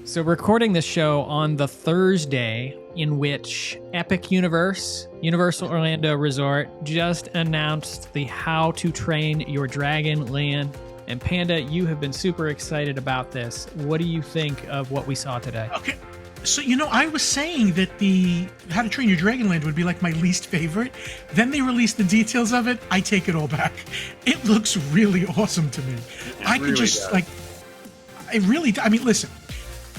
So recording this show on the Thursday in which Epic Universal Orlando Resort just announced the How to Train Your Dragon land. And Panda, you have been super excited about this. What do you think of what we saw today? Okay. So, I was saying that the How to Train Your Dragon land would be like my least favorite. Then they released the details of it. I take it all back. It looks really awesome to me. I could just listen,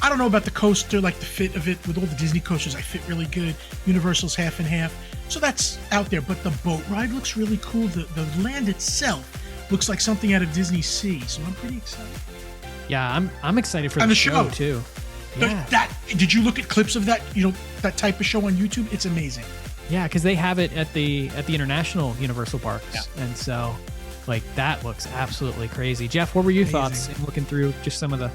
I don't know about the coaster, like the fit of it with all the Disney coasters. I fit really good. Universal's half and half. So that's out there. But the boat ride looks really cool. The land itself looks like something out of Disney Sea. So I'm pretty excited. Yeah, I'm excited for the show too. Yeah. Did you look at clips of that, that type of show on YouTube? It's amazing. Yeah, because they have it at the international Universal parks. Yeah. And so that looks absolutely crazy. Jeff, what were your thoughts in looking through just some of the...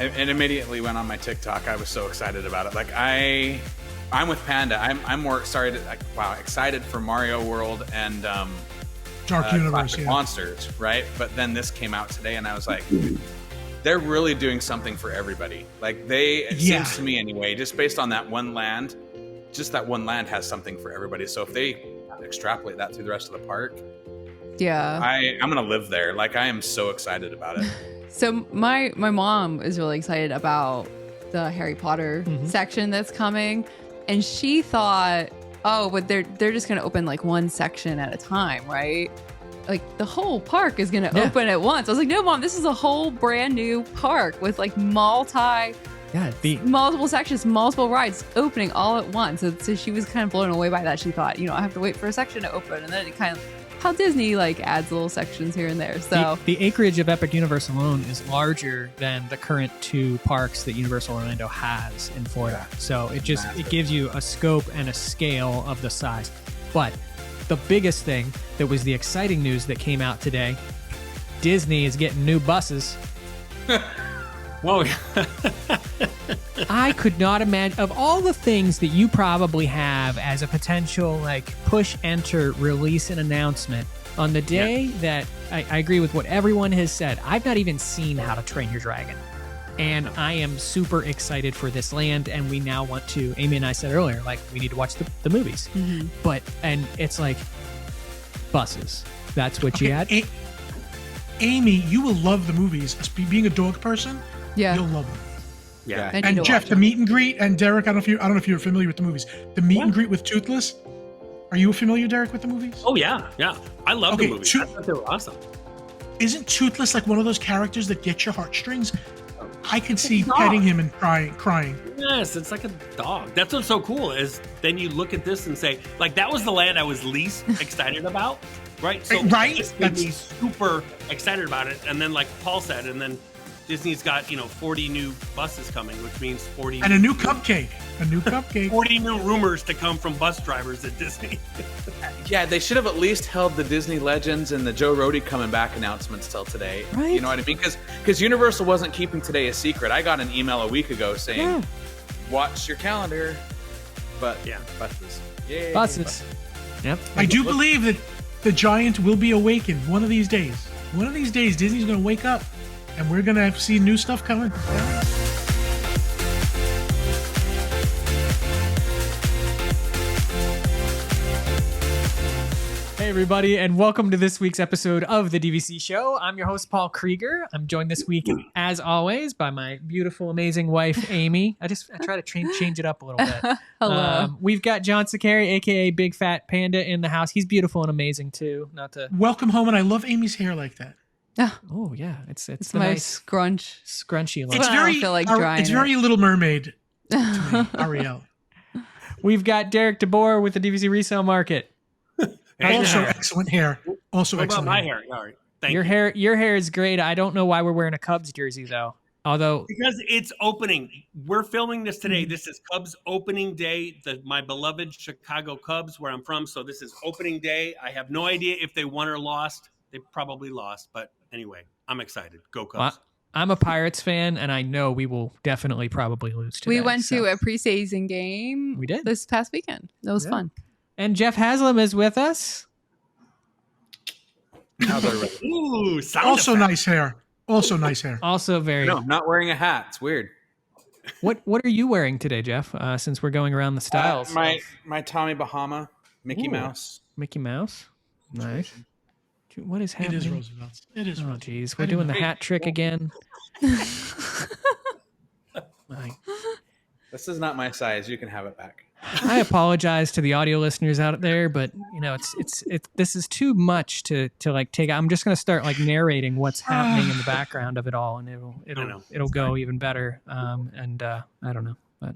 It immediately went on my TikTok. I was so excited about it. I'm with Panda. I'm more excited. Excited for Mario World and Dark Universe, Monsters, right? But then this came out today, and I was like, they're really doing something for everybody. It seems to me anyway, just based on that one land, that one land has something for everybody. So if they extrapolate that through the rest of the park, I'm gonna live there. I am so excited about it. So my mom is really excited about the Harry Potter section that's coming, and she thought, but they're just going to open one section at a time, right? The whole park is going to open at once. I was like, no, Mom, this is a whole brand new park with multiple sections, multiple rides opening all at once. So she was kind of blown away by that. She thought, I have to wait for a section to open, and then it kind of how Disney adds little sections here and there. So the acreage of Epic Universe alone is larger than the current 2 parks that Universal Orlando has in Florida. So it gives you a scope and a scale of the size. But the biggest thing that was the exciting news that came out today, Disney is getting new buses. Whoa. I could not imagine, of all the things that you probably have as a potential push, enter, release, and announcement, on the day that I agree with what everyone has said, I've not even seen How to Train Your Dragon. And I am super excited for this land, and we now want to, Amy and I said earlier, we need to watch the movies. Mm-hmm. And it's buses. That's what you had. Amy, you will love the movies. Being a dog person, you'll love them. Yeah. And Jeff, the meet and greet, and Derek, I don't know if you're familiar with the movies. The meet and greet with Toothless. Are you familiar, Derek, with the movies? Oh yeah. I love the movies. I thought they were awesome. Isn't Toothless one of those characters that gets your heartstrings? I can see petting him and crying. Yes, it's like a dog. That's what's so cool is then you look at this and say, that was the land I was least excited about, right? So this made me super excited about it, and then Paul said, and then Disney's got 40 new buses coming, which means 40 and a new cupcake. 40 new rumors to come from bus drivers at Disney. Yeah, they should have at least held the Disney Legends and the Joe Rohde coming back announcements till today. Right. You know what I mean? Because Universal wasn't keeping today a secret. I got an email a week ago saying, watch your calendar. But buses. Yay, buses. Yep. I do believe that the giant will be awakened one of these days. One of these days, Disney's going to wake up, and we're going to see new stuff coming. Hey everybody, and welcome to this week's episode of the DVC Show. I'm your host, Paul Krieger. I'm joined this week, as always, by my beautiful, amazing wife, Amy. I try to change it up a little bit. Hello. We've got John Sakari, aka Big Fat Panda, in the house. He's beautiful and amazing too. Welcome home, and I love Amy's hair like that. Oh yeah, it's the my nice scrunchy look. It's very it's very Little Mermaid to me, Ariel. We've got Derek DeBoer with the DVC Resale Market. Also excellent hair. What about my hair? All right. Thank you. Your hair is great. I don't know why we're wearing a Cubs jersey though. Because it's opening. We're filming this today. This is Cubs opening day. My beloved Chicago Cubs, where I'm from. So this is opening day. I have no idea if they won or lost. They probably lost, but anyway, I'm excited. Go Cubs. Well, I'm a Pirates fan, and I know we will definitely probably lose today. We went to a preseason game. We did this past weekend. That was fun. And Jeff Haslam is with us. Ooh, also nice hair. Also nice hair. Also very. No, I'm not wearing a hat. It's weird. What are you wearing today, Jeff? Since we're going around the styles. My Tommy Bahama Mickey Ooh, Mouse. Mickey Mouse. Nice. What is happening? It is Roosevelt's. It is. Oh, geez, we're doing the hat trick again. This is not my size. You can have it back. I apologize to the audio listeners out there, but it's this is too much to like take. I'm just gonna start like narrating what's happening in the background of it all, and it'll go even better. I don't know, but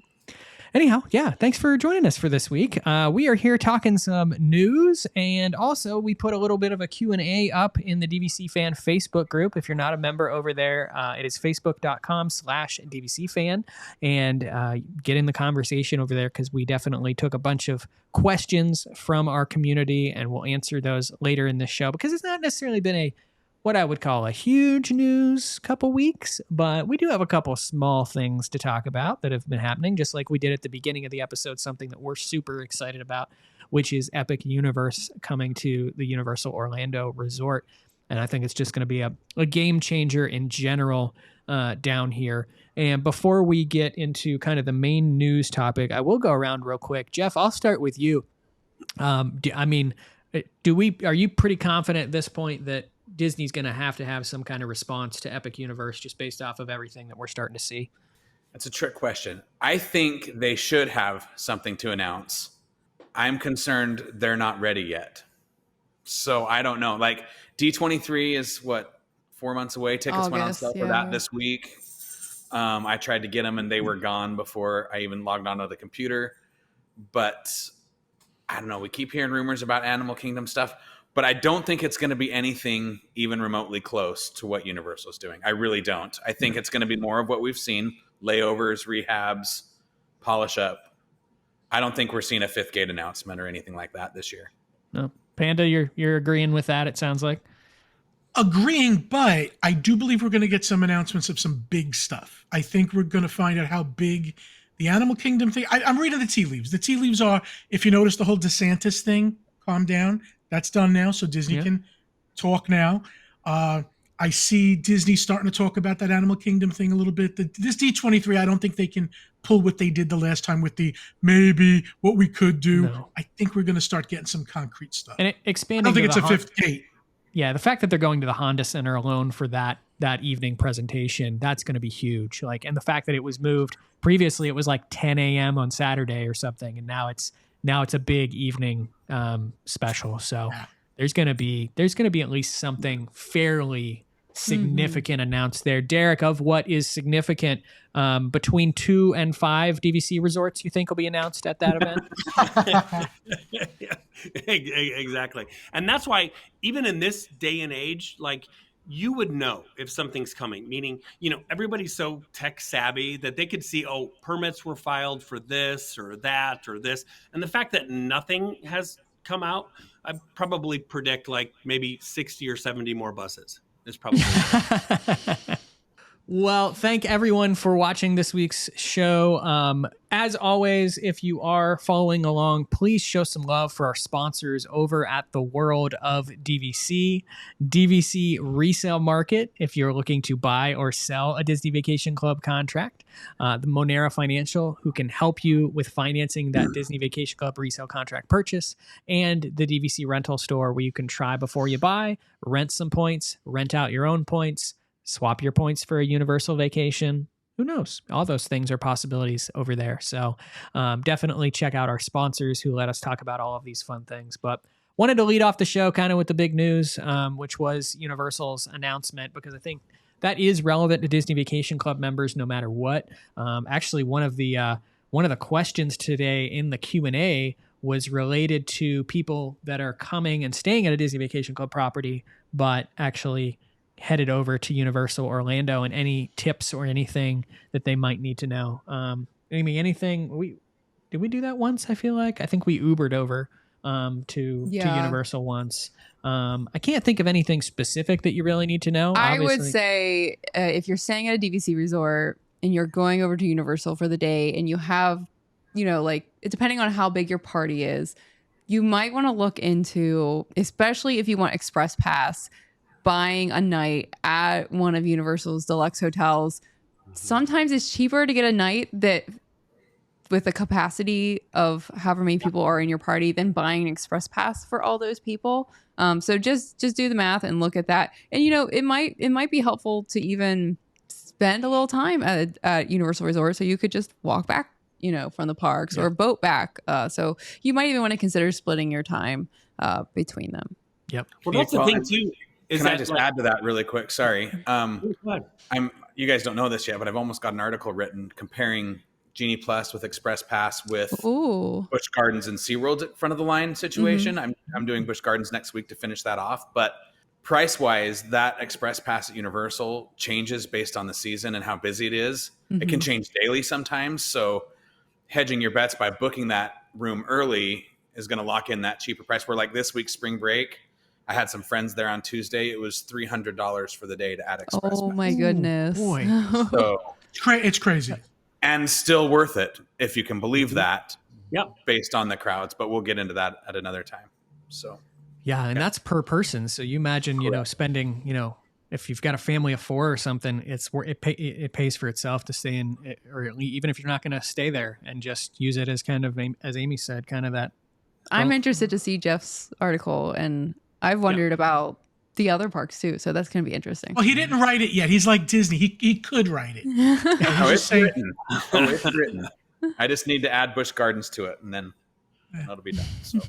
anyhow, yeah. Thanks for joining us for this week. We are here talking some news, and also we put a little bit of a Q&A up in the DVC Fan Facebook group. If you're not a member over there, it is facebook.com/DVC Fan, and get in the conversation over there because we definitely took a bunch of questions from our community, and we'll answer those later in the show because it's not necessarily been what I would call a huge news couple weeks, but we do have a couple small things to talk about that have been happening, just like we did at the beginning of the episode, something that we're super excited about, which is Epic Universe coming to the Universal Orlando Resort. And I think it's just going to be a game changer in general down here. And before we get into kind of the main news topic, I will go around real quick. Jeff, I'll start with you. Are you pretty confident at this point that Disney's going to have some kind of response to Epic Universe just based off of everything that we're starting to see? That's a trick question. I think they should have something to announce. I'm concerned they're not ready yet. So I don't know. Like D23 is 4 months away. Tickets went on sale for that this week. I tried to get them and they were gone before I even logged onto the computer. But I don't know. We keep hearing rumors about Animal Kingdom stuff. But I don't think it's going to be anything even remotely close to what Universal's doing. I really don't. I think it's going to be more of what we've seen: layovers, rehabs, polish up. I don't think we're seeing a fifth gate announcement or anything like that this year. No, Panda, you're agreeing with that, it sounds like. Agreeing, but I do believe we're going to get some announcements of some big stuff. I think we're going to find out how big the Animal Kingdom thing. I'm reading the tea leaves. The tea leaves are, if you notice, the whole DeSantis thing. Calm down. That's done now, so Disney can talk now. I see Disney starting to talk about that Animal Kingdom thing a little bit. This D23, I don't think they can pull what they did the last time with the maybe what we could do. No. I think we're going to start getting some concrete stuff. And expanding. I don't think it's a fifth gate. Yeah, the fact that they're going to the Honda Center alone for that evening presentation, that's going to be huge. And the fact that it was moved previously, it was like 10 a.m. on Saturday or something, and now it's a big evening special. So there's going to be at least something fairly significant announced there. Derek, of what is significant between 2 and 5 DVC resorts you think will be announced at that event? Yeah, exactly. And that's why even in this day and age, you would know if something's coming, meaning, everybody's so tech savvy that they could see, permits were filed for this or that or this. And the fact that nothing has come out, I probably predict maybe 60 or 70 more buses is probably. Well, thank everyone for watching this week's show. As always, if you are following along, please show some love for our sponsors over at the World of DVC, DVC Resale Market, if you're looking to buy or sell a Disney Vacation Club contract, the Monera Financial, who can help you with financing that Disney Vacation Club resale contract purchase, and the DVC Rental Store, where you can try before you buy, rent some points, rent out your own points, swap your points for a Universal vacation. Who knows? All those things are possibilities over there. So definitely check out our sponsors who let us talk about all of these fun things. But wanted to lead off the show kind of with the big news, which was Universal's announcement, because I think that is relevant to Disney Vacation Club members no matter what. Actually, one of the questions today in the Q&A was related to people that are coming and staying at a Disney Vacation Club property, but actually headed over to Universal Orlando, and any tips or anything that they might need to know. Amy, anything? Did we do that once? I think we Ubered over to Universal once. I can't think of anything specific that you really need to know. I would say if you're staying at a DVC resort and you're going over to Universal for the day, and you have, depending on how big your party is, you might want to look into, especially if you want Express Pass, buying a night at one of Universal's deluxe hotels sometimes it's cheaper to get a night that with the capacity of however many people are in your party than buying an express pass for all those people. So just do the math and look at that. And it might be helpful to even spend a little time at Universal Resort, so you could just walk back, from the parks or boat back. So you might even want to consider splitting your time between them. Yep. Well, that's the thing too. Can I just add to that really quick? Sorry. You guys don't know this yet, but I've almost got an article written comparing Genie Plus with Express Pass with Busch Gardens and SeaWorld at front of the line situation. I'm doing Busch Gardens next week to finish that off. But price-wise, that Express Pass at Universal changes based on the season and how busy it is. It can change daily sometimes. So hedging your bets by booking that room early is going to lock in that cheaper price. Where like this week's spring break, I had some friends there on Tuesday. It was $300 for the day to add Express Pass. Oh my goodness. Boy. So It's crazy. And still worth it, if you can believe that, Yep. based on the crowds. But we'll get into that at another time. So, yeah, and that's per person. So you imagine, spending, if you've got a family of 4 or something, it pays for itself to stay in, or even if you're not going to stay there, and just use it as kind of, as Amy said, kind of that. I'm interested to see Jeff's article, and I've wondered about the other parks too, so that's going to be interesting. Well, he didn't write it yet. He's like Disney. He could write it. It's written. It's written. I just need to add Busch Gardens to it, and then that'll be done. So.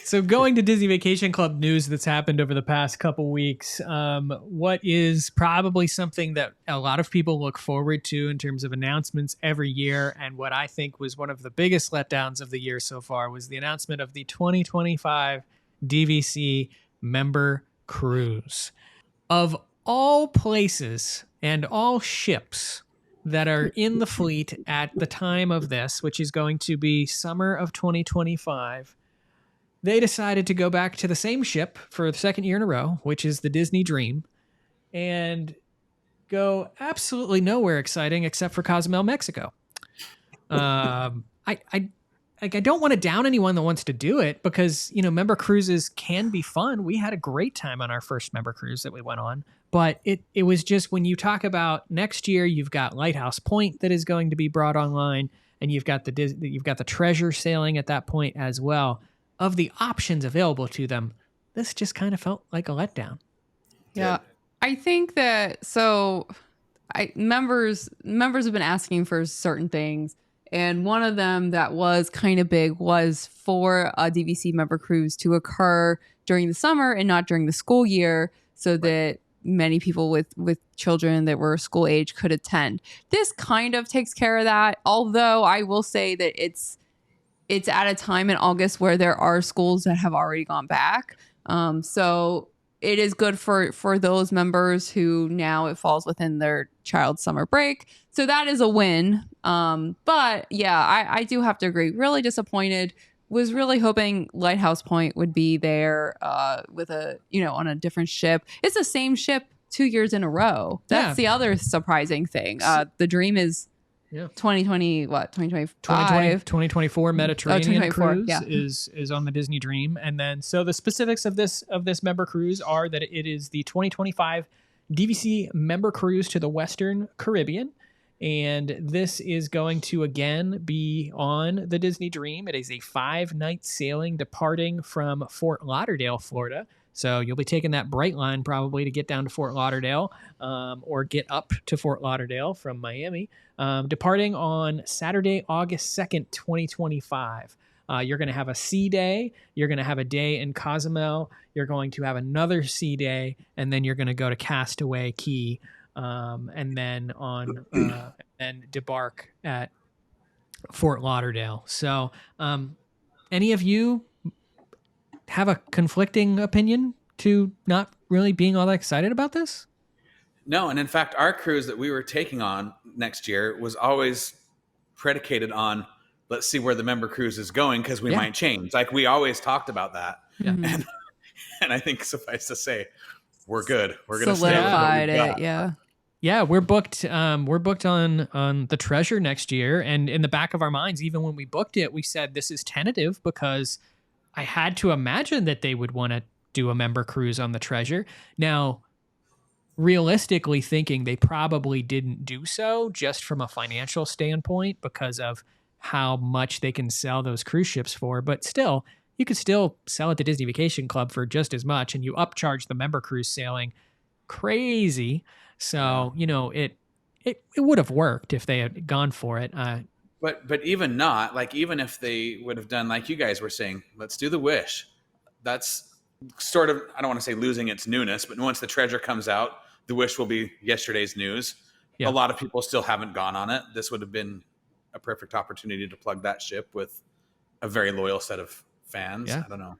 So going to Disney Vacation Club news that's happened over the past couple weeks, what is probably something that a lot of people look forward to in terms of announcements every year, and what I think was one of the biggest letdowns of the year so far, was the announcement of the 2025 DVC Member Cruise. Of all places and all ships that are in the fleet at the time of this, which is going to be summer of 2025, they decided to go back to the same ship for the second year in a row, which is the Disney Dream, and go absolutely nowhere exciting except for Cozumel, Mexico. I don't want to down anyone that wants to do it, because, member cruises can be fun. We had a great time on our first member cruise that we went on, but it was just, when you talk about next year, you've got Lighthouse Point that is going to be brought online, and you've got the Treasure sailing at that point as well. Of the options available to them, this just kind of felt like a letdown. Yeah, I think that members have been asking for certain things. And one of them that was kind of big was for a DVC member cruise to occur during the summer and not during the school year, so that many people with children that were school age could attend. This kind of takes care of that, although I will say that it's at a time in August where there are schools that have already gone back. So it is good for those members who now it falls within their child's summer break. So that is a win. But yeah, I do have to agree. Really disappointed. Was really hoping Lighthouse Point would be there with on a different ship. It's the same ship 2 years in a row. That's the other surprising thing. The Dream is 2024 Mediterranean cruise is on the Disney Dream. And then, so the specifics of this member cruise are that it is the 2025 DVC Member Cruise to the Western Caribbean. And this is going to again be on the Disney Dream. It is a 5-night sailing departing from Fort Lauderdale, Florida. So you'll be taking that Bright Line probably to get down to Fort Lauderdale, or get up to Fort Lauderdale from Miami. Departing on Saturday, August 2nd, 2025. You're going to have a sea day. You're going to have a day in Cozumel. You're going to have another sea day, and then you're going to go to Castaway Cay, and then and debark at Fort Lauderdale. So, any of you have a conflicting opinion to not really being all that excited about this? No, and in fact, our cruise that we were taking on next year was always predicated on, let's see where the member cruise is going, because we might change. Like, we always talked about that. Yeah. And I think, suffice to say, we're good. We're going to solidified it. Yeah. Yeah, we're booked. We're booked on the Treasure next year, and in the back of our minds, even when we booked it, we said this is tentative, because I had to imagine that they would want to do a member cruise on the Treasure. Now, realistically thinking, they probably didn't do so just from a financial standpoint because of how much they can sell those cruise ships for. But still, you could still sell at the Disney Vacation Club for just as much, and you upcharge the member cruise sailing crazy. So, it would have worked if they had gone for it. But even not, like, even if they would have done, like you guys were saying, let's do the Wish. That's sort of, I don't want to say losing its newness, but once the Treasure comes out, the Wish will be yesterday's news. Yeah. A lot of people still haven't gone on it. This would have been a perfect opportunity to plug that ship with a very loyal set of fans. Yeah. I don't know.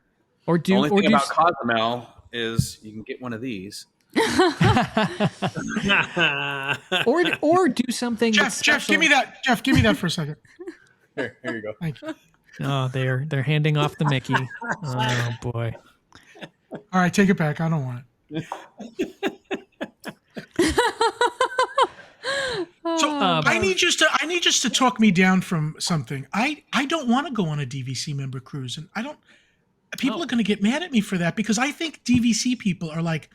The only thing about Cozumel is you can get one of these. or do something. Jeff, give me that. Jeff, give me that for a second. Here you go. Thank you. Oh, they're handing off the Mickey. Oh boy. All right, take it back. I don't want it. So I need just to talk me down from something. I don't want to go on a DVC member cruise, and people are going to get mad at me for that because I think DVC people are like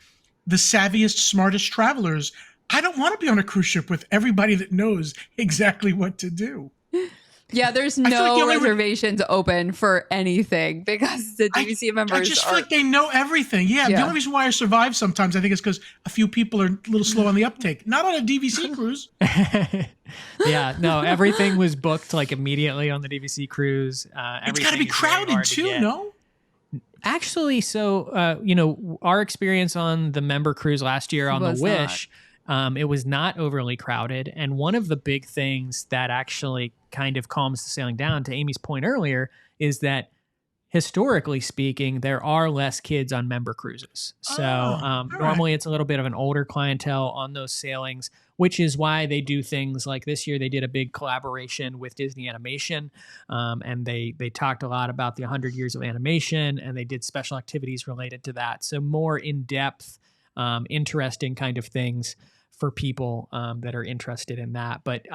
the savviest, smartest travelers. I don't want to be on a cruise ship with everybody that knows exactly what to do. Yeah, there's no reservations open for anything because the DVC members I just feel like they know everything. Yeah, the only reason why I survive sometimes, I think, is because a few people are a little slow on the uptake. Not on a DVC cruise. Yeah, no, everything was booked like immediately on the DVC cruise. It's got to be crowded too, no? Actually, so, our experience on the member cruise last year on the Wish, it was not overly crowded. And one of the big things that actually kind of calms the sailing down, to Amy's point earlier, is that historically speaking, there are less kids on member cruises. So normally it's a little bit of an older clientele on those sailings, which is why they do things like this year. They did a big collaboration with Disney Animation, and they talked a lot about the 100 years of animation, and they did special activities related to that. So more in-depth, interesting kind of things for people that are interested in that. But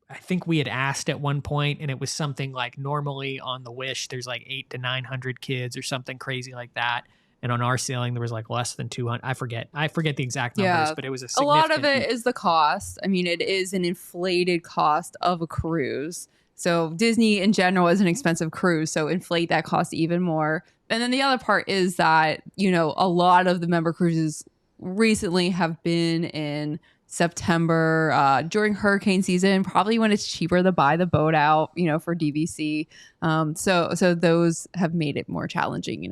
I think we had asked at one point, and it was something like normally on the Wish, there's like 800 to 900 kids or something crazy like that. And on our sailing, there was like less than 200. I forget the exact numbers, but it was a lot of it is the cost. I mean, it is an inflated cost of a cruise. So Disney in general is an expensive cruise, so inflate that cost even more. And then the other part is that, a lot of the member cruises recently have been in September during hurricane season, probably when it's cheaper to buy the boat out, for DVC. So those have made it more challenging,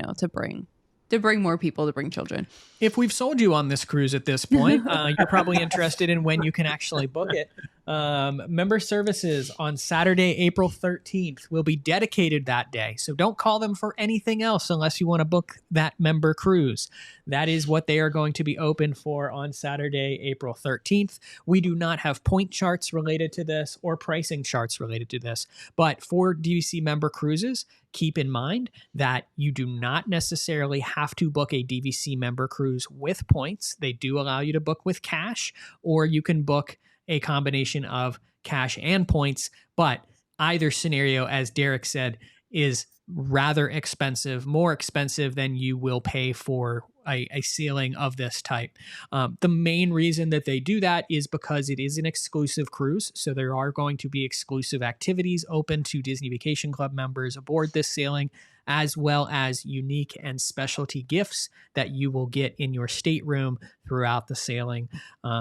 to bring more people, to bring children. If we've sold you on this cruise at this point, you're probably interested in when you can actually book it. Member services on Saturday, April 13th will be dedicated that day. So don't call them for anything else unless you want to book that member cruise. That is what they are going to be open for on Saturday, April 13th. We do not have point charts related to this or pricing charts related to this. But for DVC member cruises, keep in mind that you do not necessarily have to book a DVC member cruise with points. They do allow you to book with cash, or you can book a combination of cash and points. But either scenario, as Derek said, is rather expensive, more expensive than you will pay for a sailing of this type. The main reason that they do that is because it is an exclusive cruise. So there are going to be exclusive activities open to Disney Vacation Club members aboard this sailing, as well as unique and specialty gifts that you will get in your stateroom throughout the sailing.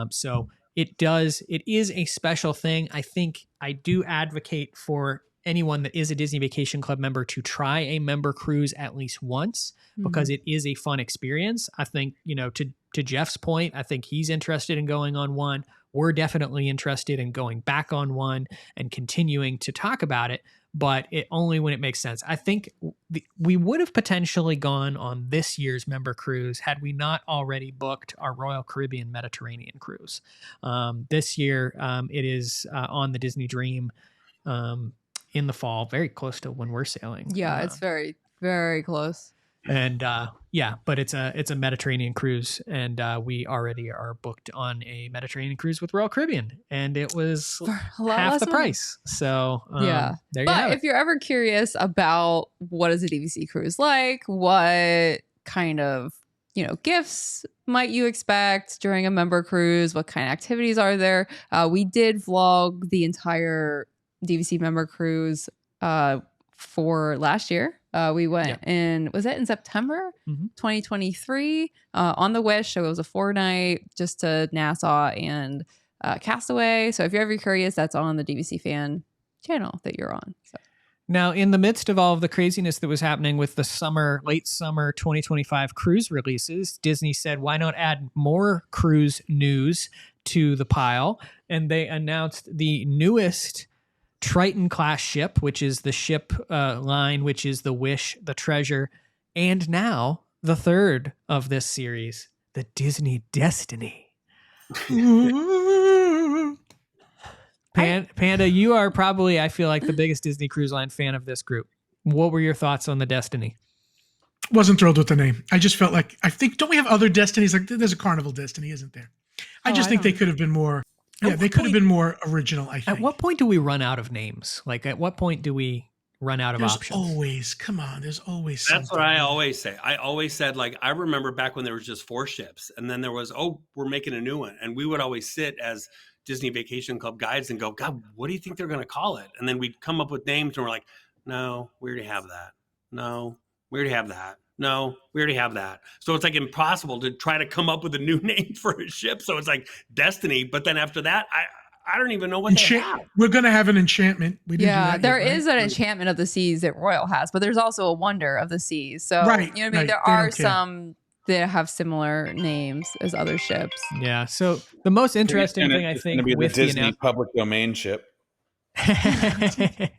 So it is a special thing. I think I do advocate for anyone that is a Disney Vacation Club member to try a member cruise at least once, because it is a fun experience. I think, to Jeff's point, I think he's interested in going on one. We're definitely interested in going back on one and continuing to talk about it, but it only when it makes sense. I think we would have potentially gone on this year's member cruise had we not already booked our Royal Caribbean Mediterranean cruise. This year, it is on the Disney Dream in the fall, very close to when we're sailing. Yeah, it's very, very close. And but it's a Mediterranean cruise, and we already are booked on a Mediterranean cruise with Royal Caribbean, and it was half the price. So there you have it. If you're ever curious about what is a DVC cruise like, what kind of gifts might you expect during a member cruise? What kind of activities are there? We did vlog the entire DVC member cruise for last year. We went was it in September 2023 on the Wish. So it was a 4-night just to Nassau and Castaway. So if you're ever curious, that's on the DVC fan channel that you're on. So. Now, in the midst of all of the craziness that was happening with the late summer 2025 cruise releases, Disney said, why not add more cruise news to the pile? And they announced the newest Triton class ship, which is the ship line, which is the Wish, the Treasure, and now the third of this series, the Disney Destiny. Panda, you are probably, I feel like, the biggest Disney Cruise Line fan of this group. What were your thoughts on the Destiny? Wasn't thrilled with the name. I just felt like, don't we have other Destinies? Like there's a Carnival Destiny, isn't there? I think they could have been more, they could have been more original, I think. At what point do we run out of names? Like at what point do we run out of options? There's always something. That's what I always say. I always said, like, I remember back when there was just 4 ships and then there was, we're making a new one. And we would always sit as Disney Vacation Club guides and go, God, what do you think they're going to call it? And then we'd come up with names and we're like, no, we already have that. No, we already have that. No, we already have that. So it's like impossible to try to come up with a new name for a ship. So it's like Destiny. But then after that, I don't even know what they have. We're going to have an enchantment. We didn't do that there yet, is an enchantment of the seas that Royal has, but there's also a wonder of the seas. So, right, you know what I mean? There are some that have similar names as other ships. Yeah. So the most interesting thing, I think, be with the Disney public domain ship, the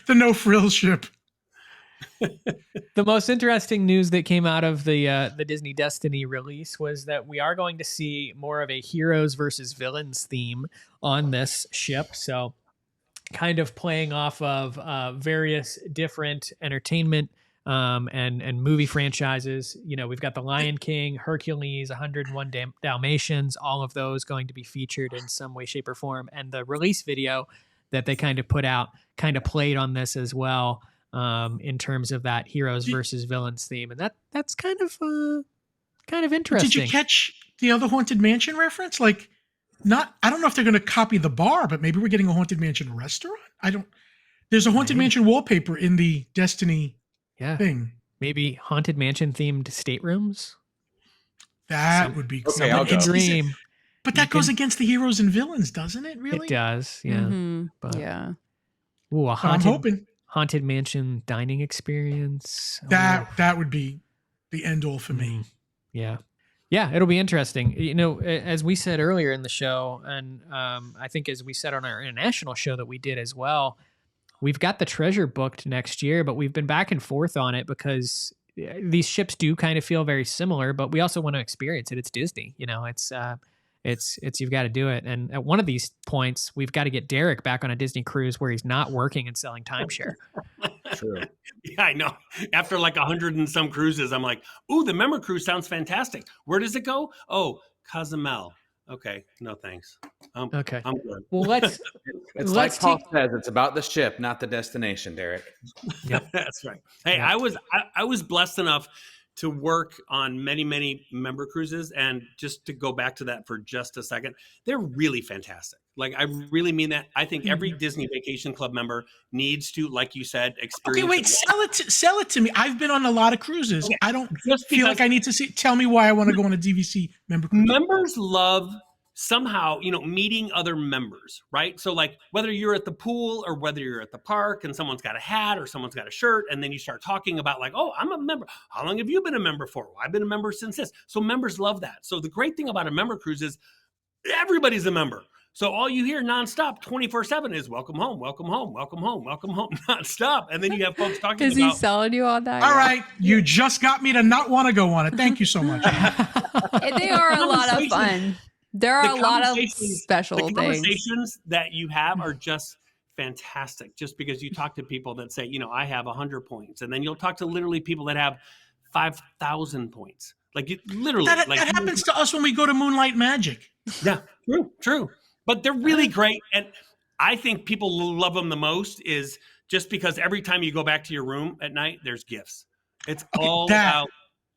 no frill ship. The most interesting news that came out of the Disney Destiny release was that we are going to see more of a heroes versus villains theme on this ship. So kind of playing off of various different entertainment and movie franchises. We've got The Lion King, Hercules, 101 Dalmatians, all of those going to be featured in some way, shape, or form. And the release video that they kind of put out kind of played on this as well, in terms of that heroes versus villains theme. And that's kind of interesting. Did you catch the other Haunted Mansion reference? Like, I don't know if they're going to copy the bar, but maybe we're getting a Haunted Mansion restaurant. There's a Haunted Mansion wallpaper in the Destiny thing. Maybe Haunted Mansion themed staterooms. That would be okay. I'll dream. But that goes against the heroes and villains, doesn't it? Really? It does. Yeah. Mm-hmm. But, yeah. Ooh, I'm hoping Haunted Mansion dining experience. That would be the end all for me. Yeah. Yeah, it'll be interesting. As we said earlier in the show, and I think as we said on our international show that we did as well, we've got the Treasure booked next year, but we've been back and forth on it because these ships do kind of feel very similar, but we also want to experience it. It's Disney, it's you've got to do it. And at one of these points, we've got to get Derek back on a Disney cruise where he's not working and selling timeshare. True. Yeah, I know. After like 100 and some cruises, I'm like, ooh, the member cruise sounds fantastic. Where does it go? Oh, Cozumel. Okay, no thanks. Okay, I'm good. Well, let's like Paul says, it's about the ship, not the destination, Derek. Yep, that's right. Hey, I was blessed enough to work on many member cruises, and just to go back to that for just a second, they're really fantastic. Like, I really mean that. I think every Disney Vacation Club member needs to, like you said, experience. Okay, wait, sell it to me. I've been on a lot of cruises. Okay. I don't feel like I need to see. Tell me why I want to go on a DVC member cruise. Members love somehow, meeting other members, right? So like whether you're at the pool or whether you're at the park and someone's got a hat or someone's got a shirt, and then you start talking about like, oh, I'm a member. How long have you been a member for? Well, I've been a member since this. So members love that. So the great thing about a member cruise is everybody's a member. So all you hear nonstop 24/7 is welcome home, welcome home, welcome home, welcome home, nonstop. And then you have folks talking Is he selling you on that? All right. You just got me to not want to go on it. Thank you so much. They are a lot of fun. There are a lot of special things. The conversations that you have are just fantastic, just because you talk to people that say, I have 100 points. And then you'll talk to literally people that have 5,000 points. Like literally. That happens to us when we go to Moonlight Magic. Yeah, true. But they're really great. And I think people love them the most is just because every time you go back to your room at night, there's gifts. It's all about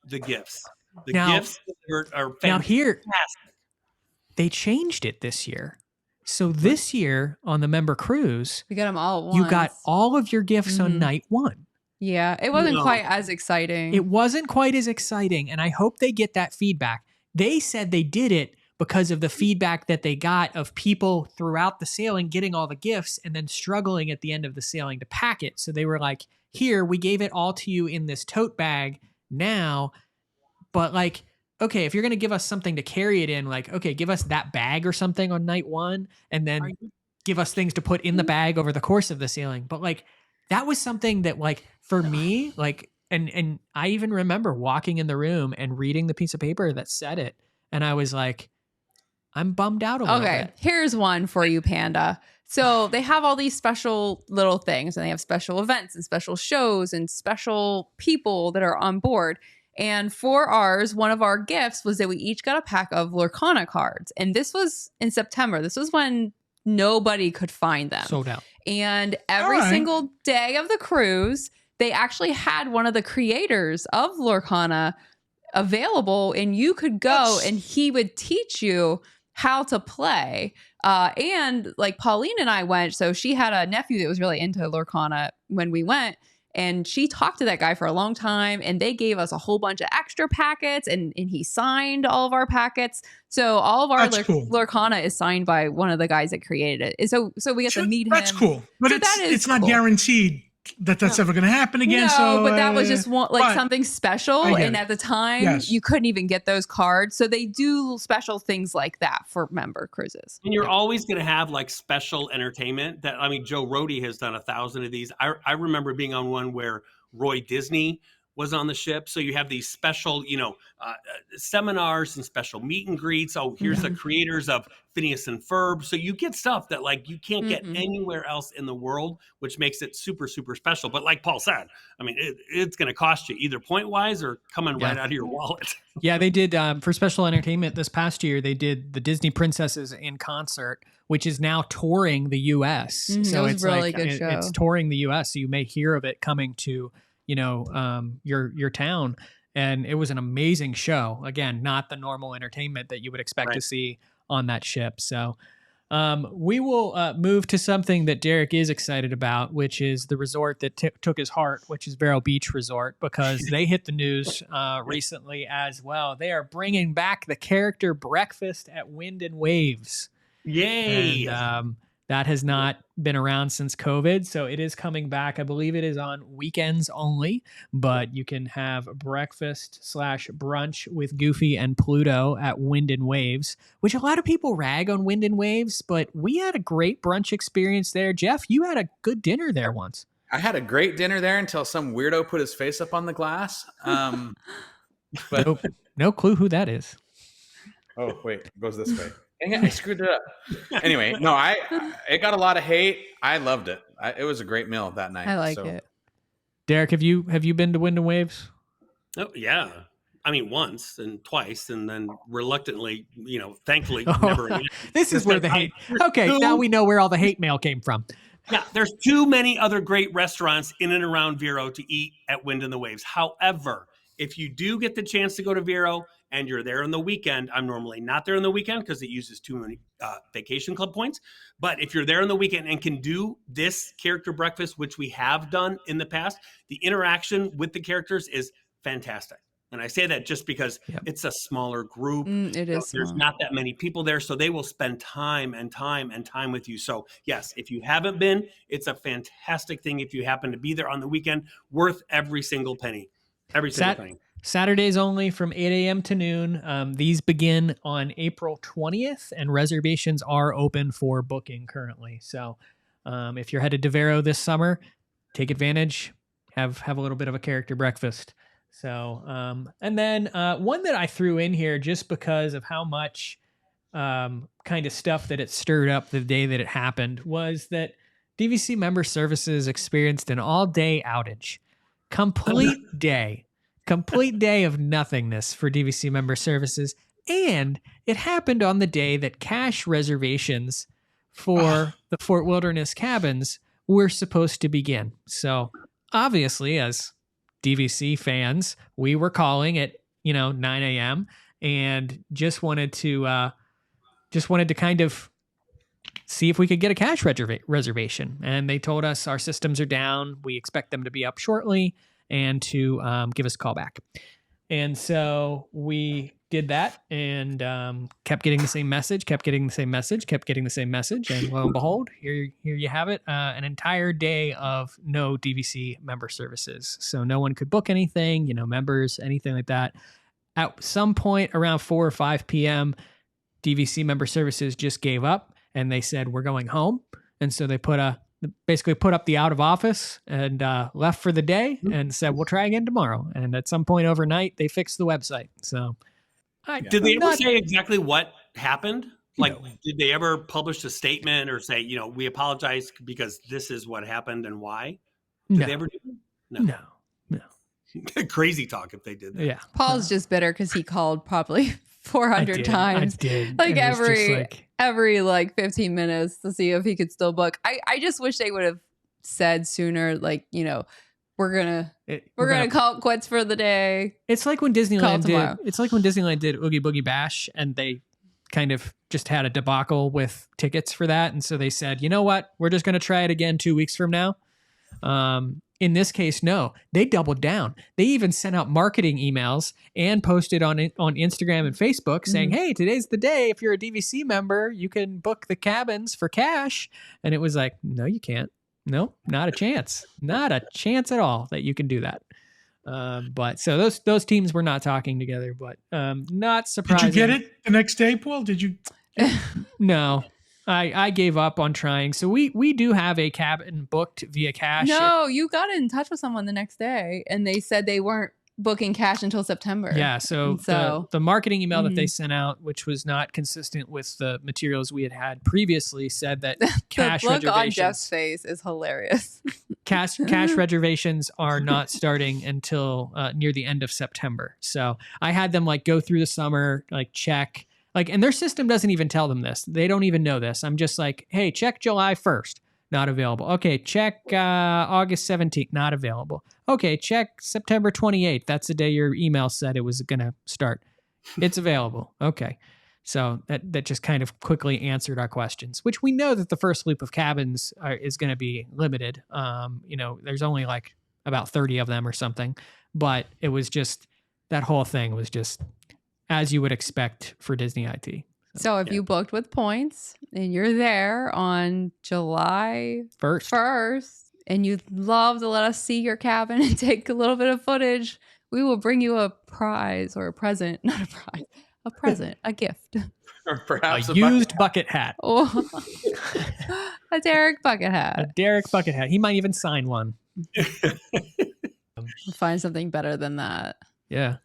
the gifts. The Now- gifts are fantastic. Now here, they changed it this year. So this year on the member cruise, We got them all at once. you got all of your gifts on night one. Yeah, it wasn't No. quite as exciting. It wasn't quite as exciting, and I hope they get that feedback. They said they did it because of the feedback that they got of people throughout the sailing getting all the gifts and then struggling at the end of the sailing to pack it. So they were like, here, we gave it all to you in this tote bag now, but like, okay, if you're going to give us something to carry it in, like, okay, give us that bag or something on night one, and then give us things to put in the bag over the course of the sailing. But like, that was something that like, for me, like, and I even remember walking in the room and reading the piece of paper that said it. And I was like, I'm bummed out a little bit. Here's one for you, Panda. So they have all these special little things, and they have special events and special shows and special people that are on board. And for ours, one of our gifts was that we each got a pack of Lorcana cards. And this was in September. This was when nobody could find them. Sold out. And every single day of the cruise, they actually had one of the creators of Lorcana available, and you could go and he would teach you how to play. And like Pauline and I went, so she had a nephew that was really into Lorcana when we went. And she talked to that guy for a long time, and they gave us a whole bunch of extra packets, and he signed all of our packets. So all of our Lorcana is signed by one of the guys that created it. So we get to meet him. That's cool. But So it's not guaranteed that that's ever going to happen again. No, but that was just something special. And at the time, you couldn't even get those cards. So they do special things like that for member cruises. And you're always going to have like special entertainment that, I mean, Joe Rohde has done 1,000 of these. I remember being on one where Roy Disney was on the ship. So you have these special, seminars and special meet and greets. Oh, here's the creators of Phineas and Ferb. So you get stuff that like you can't get anywhere else in the world, which makes it super, super special. But like Paul said, I mean, it's going to cost you either point wise or coming right out of your wallet. Yeah, they did for special entertainment this past year. They did the Disney Princesses in Concert, which is now touring the U.S. So it was it's really like good show. It's touring the U.S. So you may hear of it coming to your town. And it was an amazing show. Again, not the normal entertainment that you would expect to see on that ship. So we will move to something that Derek is excited about, which is the resort that took his heart, which is Vero Beach Resort, because they hit the news recently as well. They are bringing back the character breakfast at Wind and Waves. Yay! And that has not been around since COVID, so it is coming back. I believe it is on weekends only, but you can have breakfast/brunch with Goofy and Pluto at Wind and Waves, which a lot of people rag on Wind and Waves, but we had a great brunch experience there. Jeff, you had a good dinner there once. I had a great dinner there until some weirdo put his face up on the glass. But no clue who that is. Oh, wait, it goes this way. Dang it, I screwed it up. Anyway, no, it got a lot of hate. I loved it. It was a great meal that night. I like it. Derek, have you been to Wind and Waves? Oh yeah, I mean once and twice, and then reluctantly, thankfully, never again. This is where the hate. Okay, now we know where all the hate mail came from. Yeah, there's too many other great restaurants in and around Vero to eat at Wind and the Waves. However, if you do get the chance to go to Vero and you're there on the weekend, I'm normally not there on the weekend because it uses too many vacation club points. But if you're there on the weekend and can do this character breakfast, which we have done in the past, the interaction with the characters is fantastic. And I say that just because it's a smaller group. It is. There's not that many people there, so they will spend time and time and time with you. So yes, if you haven't been, it's a fantastic thing. If you happen to be there on the weekend, worth every single penny. Every single penny. Saturdays only from 8 a.m. to noon. These begin on April 20th, and reservations are open for booking currently. So if you're headed to Vero this summer, take advantage, have a little bit of a character breakfast. So, and then one that I threw in here just because of how much kind of stuff that it stirred up the day that it happened was that DVC Member Services experienced an all-day outage. Complete day of nothingness for DVC Member Services. And it happened on the day that cash reservations for the Fort Wilderness cabins were supposed to begin. So obviously, as DVC fans, we were calling at 9 a.m. and just wanted to kind of see if we could get a cash reservation. And they told us our systems are down. We expect them to be up shortly and to give us a call back. And so we did that and kept getting the same message. And lo and behold, here you have it. An entire day of no DVC member services. So no one could book anything, members, anything like that. At some point around 4 or 5 p.m., DVC member services just gave up and they said, we're going home. And so they basically put up the out of office and left for the day and said, we'll try again tomorrow. And at some point overnight, they fixed the website. So did they ever say exactly what happened? Did they ever publish a statement or say, we apologize because this is what happened and why? Did they ever do that? No. Crazy talk if they did that. Yeah. Paul's just bitter because he called probably 400 times. I did. Like every 15 minutes to see if he could still book. I just wish they would have said sooner, we're gonna call it quits for the day. It's like when Disneyland did Oogie Boogie Bash and they kind of just had a debacle with tickets for that. And so they said, you know what? We're just gonna try it again 2 weeks from now. In this case, no, they doubled down. They even sent out marketing emails and posted on Instagram and Facebook saying, hey, today's the day. If you're a DVC member, you can book the cabins for cash. And it was like, no, you can't. No, not a chance. Not a chance at all that you can do that. But so those teams were not talking together, but not surprising. Did you get it the next day, Paul? Did you? No. I gave up on trying. So we do have a cabin booked via cash. No, you got in touch with someone the next day and they said they weren't booking cash until September. Yeah. So the marketing email that they sent out, which was not consistent with the materials we had previously, said that cash the look reservations on Jeff's face is hilarious. cash reservations are not starting until near the end of September. So I had them go through the summer, check. And their system doesn't even tell them this. They don't even know this. I'm just like, hey, check July 1st. Not available. Okay, check August 17th. Not available. Okay, check September 28th. That's the day your email said it was going to start. It's available. Okay. So that just kind of quickly answered our questions, which we know that the first loop of cabins is going to be limited. There's only about 30 of them or something. But it was just, that whole thing was just as you would expect for Disney IT. So if you booked with points and you're there on July 1st and you'd love to let us see your cabin and take a little bit of footage, we will bring you a prize or a present, not a prize, a present, a gift. Or perhaps a used bucket hat. Oh, a Derek bucket hat. A Derek bucket hat. He might even sign one. We'll find something better than that. Yeah.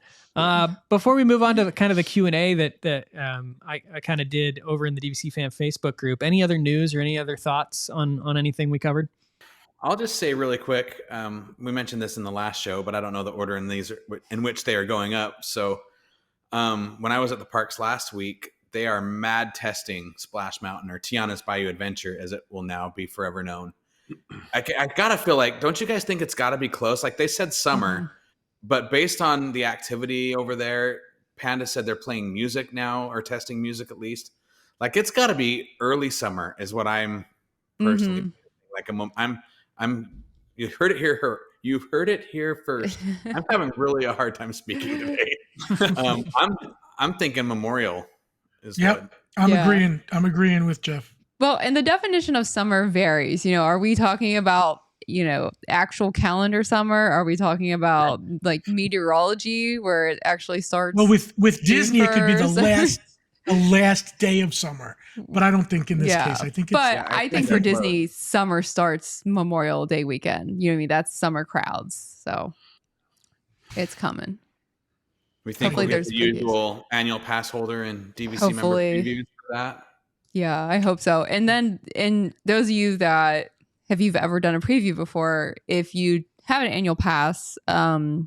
Before we move on to the Q&A that I kind of did over in the DVC Fan Facebook group, any other news or any other thoughts on anything we covered? I'll just say really quick, we mentioned this in the last show, but I don't know the order in which they are going up. So when I was at the parks last week, they are mad testing Splash Mountain, or Tiana's Bayou Adventure, as it will now be forever known. I gotta feel don't you guys think it's gotta be close? They said summer, but based on the activity over there, Panda said they're playing music now, or testing music at least. It's gotta be early summer is what I'm personally you heard it here. You heard it here first. I'm having really a hard time speaking today. I'm thinking Memorial is good. I'm agreeing with Jeff. Well, and the definition of summer varies. Are we talking about actual calendar summer? Are we talking about meteorology where it actually starts? Well, with Disney, it could be the last day of summer, but I don't think in this case. I think. I think for Disney, summer starts Memorial Day weekend. You know what I mean? That's summer crowds, so it's coming. We think we'll get the usual annual pass holder and DVC member previews for that. Yeah, I hope so. And then, in those of you that have you ever done a preview before, if you have an annual pass, it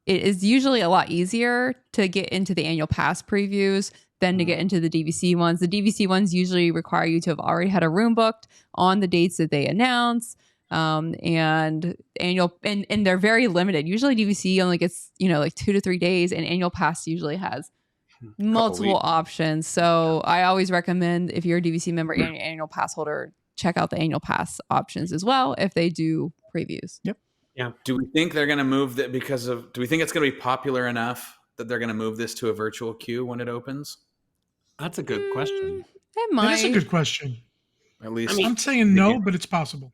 is usually a lot easier to get into the annual pass previews than to get into the DVC ones. The DVC ones usually require you to have already had a room booked on the dates that they announce. and annual, and they're very limited. Usually DVC only gets, like 2 to 3 days, and annual pass usually has multiple options. So I always recommend, if you're a DVC member and annual pass holder, check out the annual pass options as well if they do previews. Yep. Yeah. Do we think they're going to move that do we think it's going to be popular enough that they're going to move this to a virtual queue when it opens? That's a good question. It might. That is a good question. At least I'm saying no, but it's possible.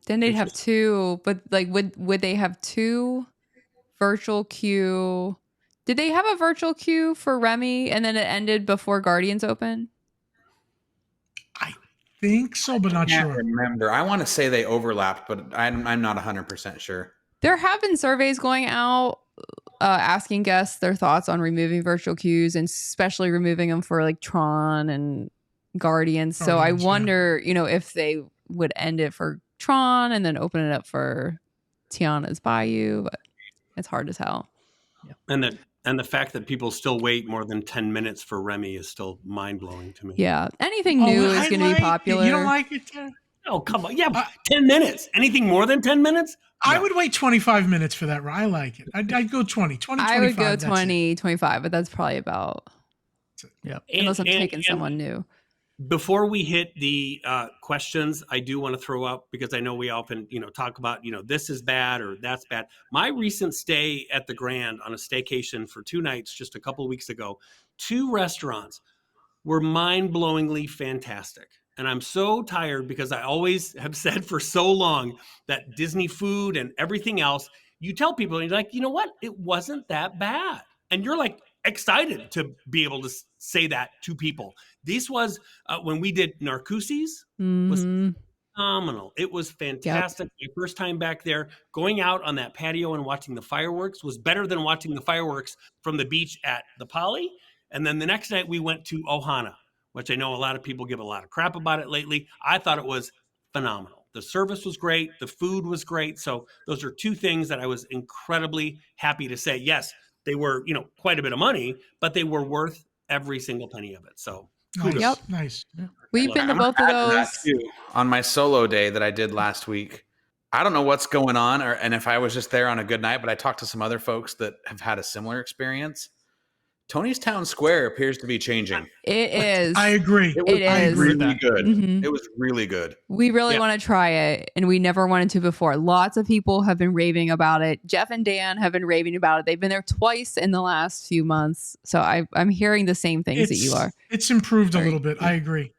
Then they'd have 2, but like, would they have 2 virtual queue? Did they have a virtual queue for Remy and then it ended before Guardians open? I think so, but not I can't sure. remember. I want to say they overlapped, but I'm not 100% sure. There have been surveys going out asking guests their thoughts on removing virtual queues, and especially removing them for like Tron and Guardians. So I wonder, if they would end it for Tron and then open it up for Tiana's Bayou, but it's hard to tell. Yeah. And the fact that people still wait more than 10 minutes for Remy is still mind-blowing to me. Yeah. Anything new is going to be popular. You don't like it, Tara? Oh, come on. Yeah, 10 minutes. Anything more than 10 minutes? I would wait 25 minutes for that. I like it. I'd go 20, 25. I would go 20, 25, but that's probably about. Yeah. Unless I'm taking someone new. Before we hit the questions, I do want to throw up, because I know we often, talk about, this is bad or that's bad. My recent stay at the Grand on a staycation for 2 nights just a couple of weeks ago, 2 restaurants were mind-blowingly fantastic. And I'm so tired, because I always have said for so long that Disney food and everything else, you tell people, and you're like, you know what? It wasn't that bad. And you're like excited to be able to say that to people. This was when we did Narcoossee's, was phenomenal. It was fantastic. Yep. My first time back there, going out on that patio and watching the fireworks was better than watching the fireworks from the beach at the Poly. And then the next night we went to Ohana, which I know a lot of people give a lot of crap about it lately. I thought it was phenomenal. The service was great. The food was great. So those are 2 things that I was incredibly happy to say. Yes, they were, quite a bit of money, but they were worth every single penny of it. So nice. Yep. Nice. Yeah. We've been to both of those. On my solo day that I did last week, I don't know what's going on, and if I was just there on a good night, but I talked to some other folks that have had a similar experience. Tony's Town Square appears to be changing. It is. I agree. It was really good. Mm-hmm. It was really good. We really want to try it, and we never wanted to before. Lots of people have been raving about it. Jeff and Dan have been raving about it. They've been there twice in the last few months. So I'm hearing the same things that you are. It's improved a little bit. I agree.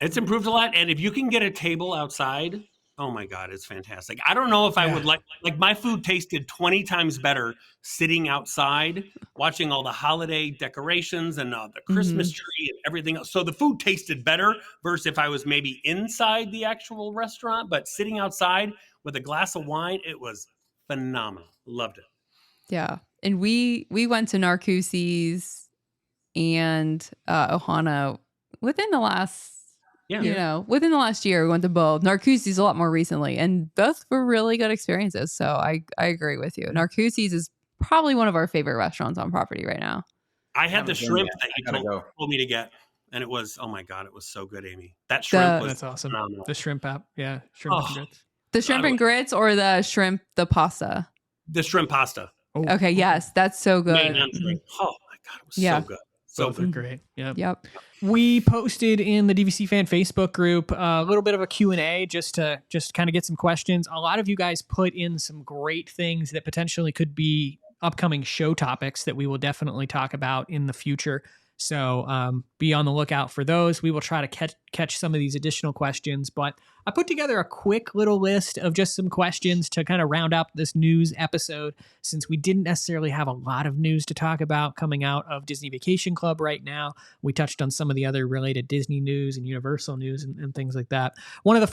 It's improved a lot. And if you can get a table outside, oh my God, it's fantastic. I don't know if I would like my food tasted 20 times better sitting outside, watching all the holiday decorations and the Christmas tree and everything else. So the food tasted better versus if I was maybe inside the actual restaurant, but sitting outside with a glass of wine, it was phenomenal. Loved it. Yeah. And we went to Narcoossee's and Ohana within the last within the last year. We went to both. Narcoossee's a lot more recently, and both were really good experiences. So I agree with you. Narcoossee's is probably one of our favorite restaurants on property right now. I had the shrimp that you told me to get, and it was, oh my God, it was so good, Amy. That shrimp was that's awesome. phenomenal. The shrimp app. Yeah. Shrimp and grits. The shrimp and grits or the pasta? The shrimp pasta. Oh, okay. Yes. That's so good. Oh my God. It was so good. So both are great. Yep. We posted in the DVC fan Facebook group a little bit of a Q&A just to kind of get some questions. A lot of you guys put in some great things that potentially could be upcoming show topics that we will definitely talk about in the future. So be on the lookout for those. We will try to catch some of these additional questions, but I put together a quick little list of just some questions to kind of round up this news episode, since we didn't necessarily have a lot of news to talk about coming out of Disney Vacation Club right now. We touched on some of the other related Disney news and Universal news and things like that. One of the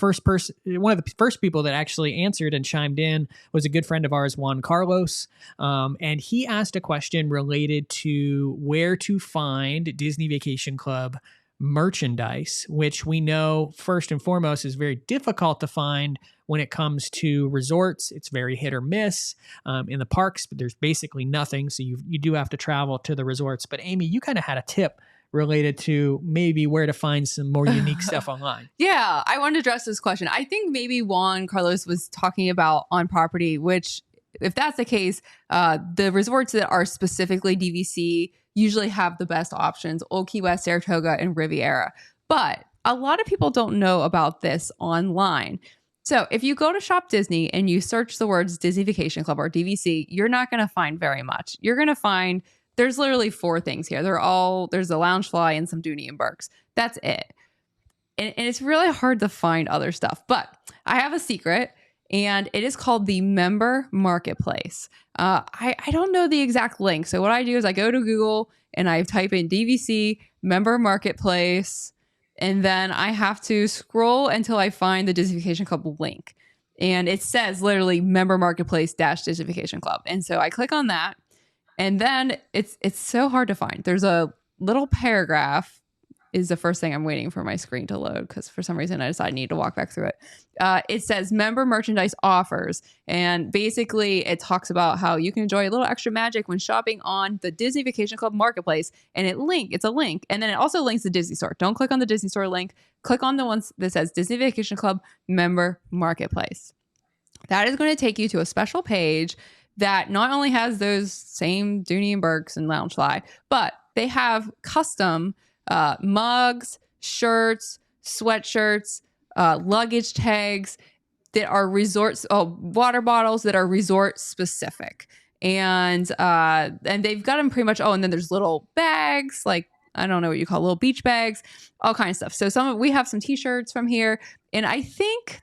first people that actually answered and chimed in was a good friend of ours, Juan Carlos, and he asked a question related to where to find Disney Vacation Club merchandise, which we know first and foremost is very difficult to find when it comes to resorts. It's very hit or miss. In the parks, but there's basically nothing, so you do have to travel to the resorts. But Amy, you kind of had a tip related to maybe where to find some more unique stuff online. Yeah, I wanted to address this question. I think maybe Juan Carlos was talking about on property, which if that's the case, the resorts that are specifically DVC usually have the best options: Old Key West, Saratoga, and Riviera. But a lot of people don't know about this online. So if you go to Shop Disney and you search the words Disney Vacation Club or DVC, you're not going to find very much. You're going to find there's literally 4 things here. There's a Loungefly and some Dooney and Burke's. That's it. And it's really hard to find other stuff. But I have a secret, and it is called the Member Marketplace. I don't know the exact link. So what I do is I go to Google and I type in DVC Member Marketplace, and then I have to scroll until I find the Disney Vacation Club link. And it says literally Member Marketplace - Disney Vacation Club. And so I click on that, and then it's so hard to find. There's a little paragraph is the first thing I'm waiting for my screen to load, because for some reason I decided I need to walk back through it. It says member merchandise offers. And basically it talks about how you can enjoy a little extra magic when shopping on the Disney Vacation Club Marketplace. And it's a link. And then it also links the Disney Store. Don't click on the Disney Store link. Click on the ones that says Disney Vacation Club Member Marketplace. That is going to take you to a special page that not only has those same Dooney and Burke's and Loungefly, but they have custom mugs, shirts, sweatshirts, luggage tags that are water bottles that are resort specific. And they've got them pretty much. Oh, and then there's little bags, like, I don't know what you call little beach bags, all kinds of stuff. So we have some t-shirts from here. And I think,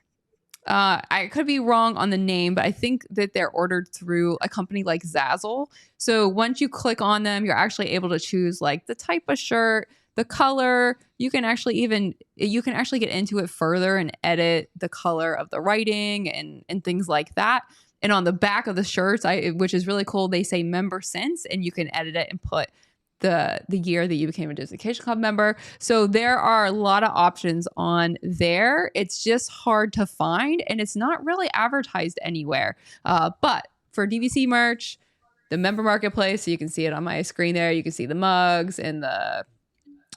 I could be wrong on the name, but I think that they're ordered through a company like Zazzle. So once you click on them, you're actually able to choose like the type of shirt, the color. You can actually get into it further and edit the color of the writing and things like that. And on the back of the shirts, which is really cool, they say member since, and you can edit it and put the year that you became a Disney Vacation Club member. So there are a lot of options on there. It's just hard to find, and it's not really advertised anywhere. But for DVC merch, the Member Marketplace, so you can see it on my screen there. You can see the mugs and the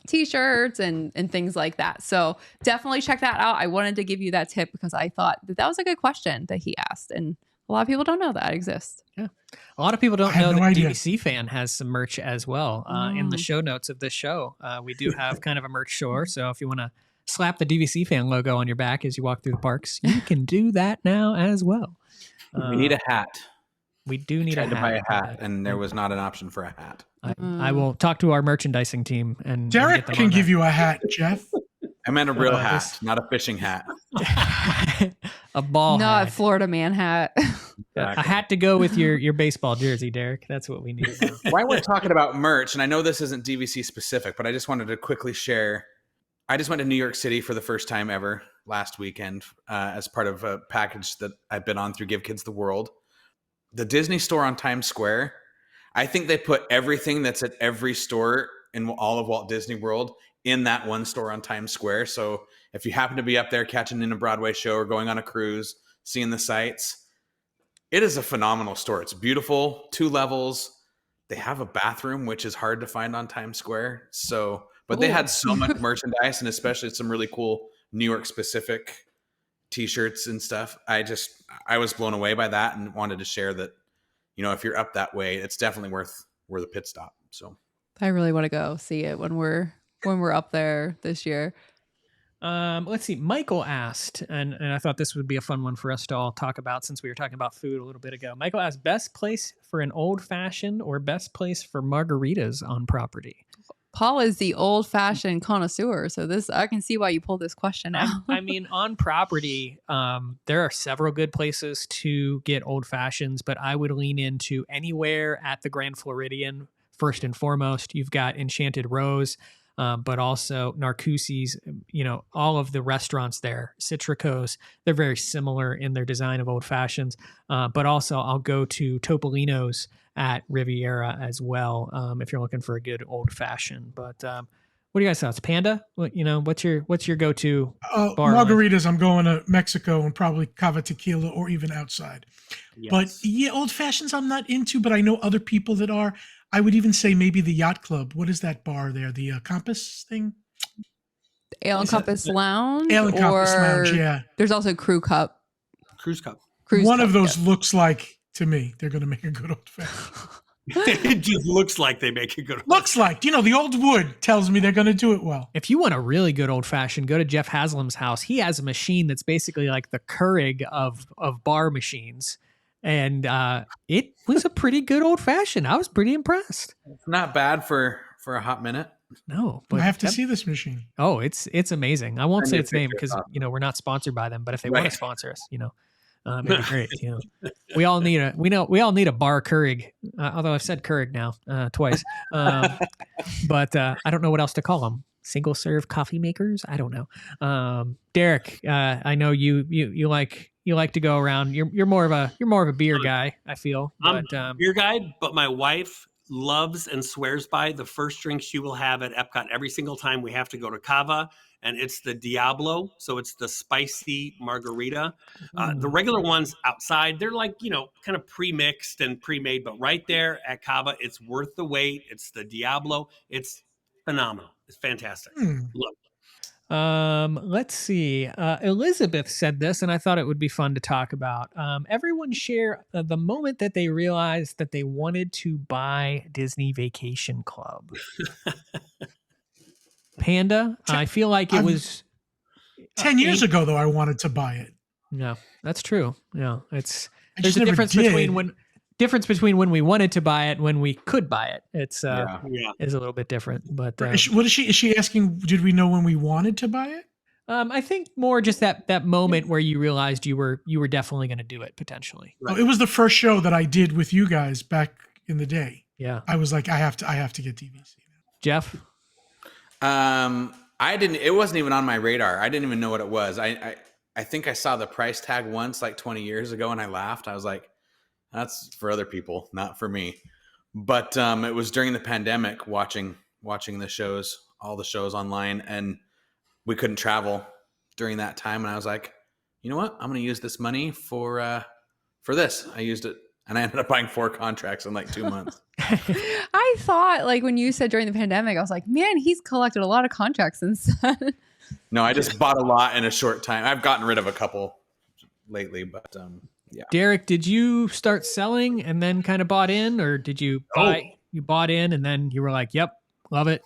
t-shirts and things like that. So definitely check that out. I wanted to give you that tip because I thought that was a good question that he asked, and a lot of people don't know that exists. Yeah, a lot of people don't know that DVC Fan has some merch as well. In the show notes of this show, we do have kind of a merch store. So if you want to slap the DVC Fan logo on your back as you walk through the parks, you can do that now as well. We need a hat. We do need a hat. To buy a hat, and there was not an option for a hat. I will talk to our merchandising team, and Derek can give you a hat, Jeff. I meant a real hat, not a fishing hat. A ball hat. Not a Florida man hat. A hat to go with your baseball jersey, Derek. That's what we need. While we're talking about merch, and I know this isn't DVC specific, but I just wanted to quickly share. I just went to New York City for the first time ever last weekend as part of a package that I've been on through Give Kids the World. The Disney store on Times Square, I think they put everything that's at every store in all of Walt Disney World in that one store on Times Square. So if you happen to be up there catching in a Broadway show or going on a cruise, seeing the sights, it is a phenomenal store. It's beautiful, 2 levels. They have a bathroom, which is hard to find on Times Square. But they had so much merchandise, and especially some really cool New York specific t-shirts and stuff. I was blown away by that and wanted to share that, if you're up that way, it's definitely worth the pit stop. So I really want to go see it when we're up there this year. Let's see. Michael asked, and I thought this would be a fun one for us to all talk about since we were talking about food a little bit ago. Michael asked, best place for an old fashioned or best place for margaritas on property? Paul is the old-fashioned connoisseur, so I can see why you pulled this question out. I mean, on property, there are several good places to get old fashions, but I would lean into anywhere at the Grand Floridian. First and foremost, you've got Enchanted Rose, but also Narcoossee's, all of the restaurants there, Citrico's, they're very similar in their design of old fashions. But also I'll go to Topolino's at Riviera as well, if you're looking for a good old fashioned. But what do you guys thoughts? Panda? What's your go-to bar? Margaritas, I'm going to Mexico and probably Cava Tequila or even outside. Yes. But yeah, old fashions I'm not into, but I know other people that are. I would even say maybe the Yacht Club. What is that bar there? The Compass thing? Ale and Compass Lounge? Ale and Compass Lounge, yeah. There's also Crew Cup. Cruise Cup. One of those looks like, to me, they're going to make a good old fashioned. It just looks like they make a good. Looks like, the old wood tells me they're going to do it well. If you want a really good old fashioned, go to Jeff Haslam's house. He has a machine that's basically like the Keurig of bar machines. And it was a pretty good old fashioned. I was pretty impressed. It's not bad for a hot minute. No, but I have to see this machine. Oh, it's amazing. I won't say its name because we're not sponsored by them. But if they want to sponsor us, it'd be great. We all need a bar Keurig. Although I've said Keurig now twice, but I don't know what else to call them. Single serve coffee makers. I don't know. Derek, I know you like to go around. You're more of a beer guy. I feel. I'm a beer guy, but my wife loves and swears by the first drink she will have at Epcot every single time we have to go to Cava, and it's the Diablo. So it's the spicy margarita. The regular ones outside, they're like, kind of pre-mixed and pre-made, but right there at Cava, it's worth the wait. It's the Diablo. It's phenomenal. It's fantastic. Look. Let's see. Elizabeth said this, and I thought it would be fun to talk about. Everyone share the moment that they realized that they wanted to buy Disney Vacation Club. Panda, I feel like it was 10 years ago, though, I wanted to buy it. No, that's true. Yeah, there's just a never difference between when we wanted to buy it and when we could buy it. It's is a little bit different. But is she asking? Did we know when we wanted to buy it? I think more just that moment where you realized you were definitely going to do it potentially. Right. Oh, it was the first show that I did with you guys back in the day. Yeah, I was like, I have to get DVC. Jeff, I didn't. It wasn't even on my radar. I didn't even know what it was. I think I saw the price tag once, like 20 years ago, and I laughed. I was like, that's for other people, not for me. But it was during the pandemic, watching the shows, all the shows online, and we couldn't travel during that time. And I was like, you know what? I'm going to use this money for this. I used it, and I ended up buying 4 contracts in like 2 months. I thought, like, when you said during the pandemic, I was like, man, he's collected a lot of contracts since then. No, I just bought a lot in a short time. I've gotten rid of a couple lately, but yeah. Derek, did you start selling and then kind of bought in, or did you buy? You bought in and then you were like, "Yep, love it."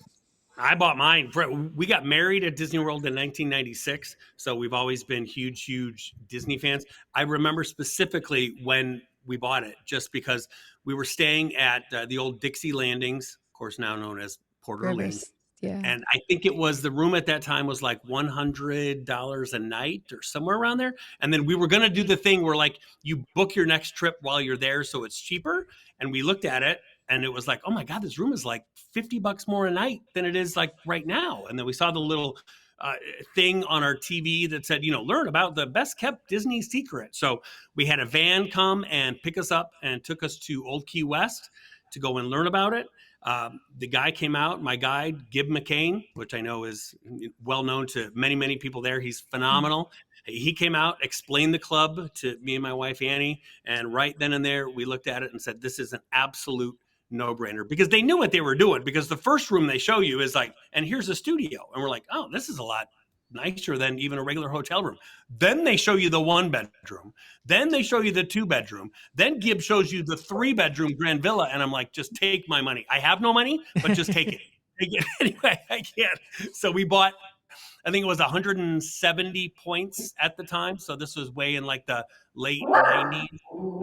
I bought mine. We got married at Disney World in 1996, so we've always been huge Disney fans. I remember specifically when we bought it, just because we were staying at the old Dixie Landings, of course now known as Port Orleans. Yeah. And I think it was, the room at that time was like $100 a night or somewhere around there. And then we were going to do the thing where, like, you book your next trip while you're there, so it's cheaper. And we looked at it and it was like, oh my God, this room is like $50 more a night than it is like right now. And then we saw the little thing on our TV that said, learn about the best kept Disney secret. So we had a van come and pick us up and took us to Old Key West to go and learn about it. The guy came out, my guide, Gib McCain, which I know is well known to many people there. He's phenomenal. He came out, explained the club to me and my wife, Annie. And right then and there, we looked at it and said, this is an absolute no-brainer, because they knew what they were doing, because the first room they show you is like, and here's a studio. And we're like, oh, this is a lot nicer than even a regular hotel room. Then they show you the 1-bedroom. Then they show you the 2-bedroom. Then Gibb shows you the 3-bedroom Grand Villa. And I'm like, just take my money. I have no money, but just take it. Take it anyway. I can't. So we bought, I think it was 170 points at the time. So this was way in like the late 90s.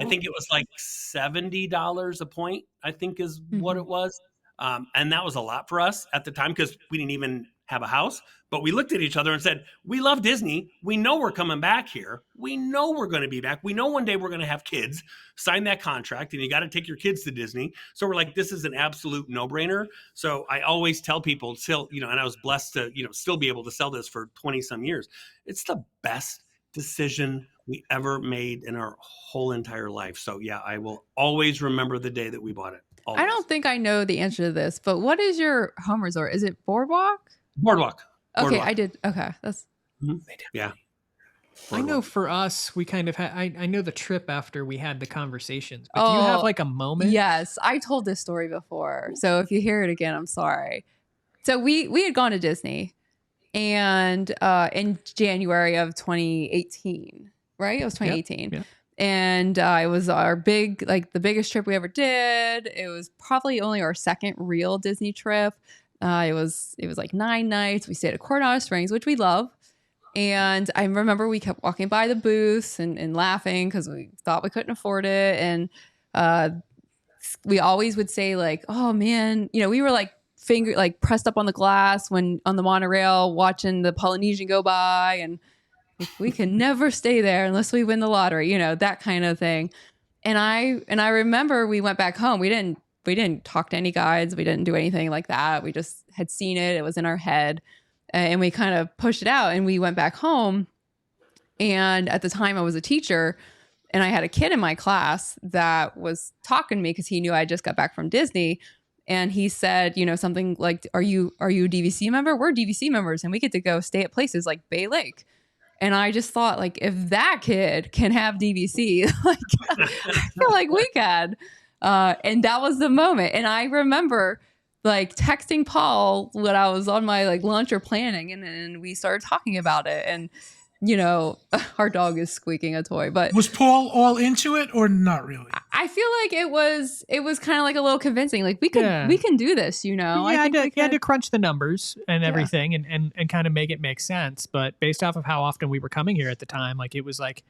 I think it was like $70 a point, I think is what it was. And that was a lot for us at the time, because we didn't even have a house. But we looked at each other and said, we love Disney. We know we're coming back here. We know we're going to be back. We know one day we're going to have kids. Sign that contract, and you got to take your kids to Disney. So we're like, this is an absolute no-brainer. So I always tell people, still, and I was blessed to, still be able to sell this for 20 some years. It's the best decision we ever made in our whole entire life. So yeah, I will always remember the day that we bought it. Always. I don't think I know the answer to this, but what is your home resort? Is it Boardwalk? Boardwalk. Okay, I did. Okay, that's yeah. I know for us, we kind of had, I know the trip after we had the conversations, but do you have like a moment? Yes, I told this story before. So if you hear it again, I'm sorry. So we had gone to Disney and in January of 2018, right? It was 2018. Yep. And it was our the biggest trip we ever did. It was probably only our second real Disney trip. It was like 9 nights. We stayed at Coronado Springs, which we love. And I remember we kept walking by the booths and laughing because we thought we couldn't afford it. And we always would say like, oh man, we were like pressed up on the glass on the monorail watching the Polynesian go by, and we can never stay there unless we win the lottery, that kind of thing. And I remember we went back home. We didn't talk to any guides. We didn't do anything like that. We just had seen it. It was in our head. And we kind of pushed it out and we went back home. And at the time I was a teacher and I had a kid in my class that was talking to me because he knew I just got back from Disney. And he said, something like, are you a DVC member? We're DVC members and we get to go stay at places like Bay Lake. And I just thought, like, if that kid can have DVC, like, I feel like we can. And that was the moment. And I remember like texting Paul when I was on my like lunch or planning, and then we started talking about it. And our dog is squeaking a toy, but was Paul all into it or not really? I feel like it was kind of like a little convincing. Like we can do this, Yeah, I had to crunch the numbers and everything and kind of make it make sense. But based off of how often we were coming here at the time, like it was like,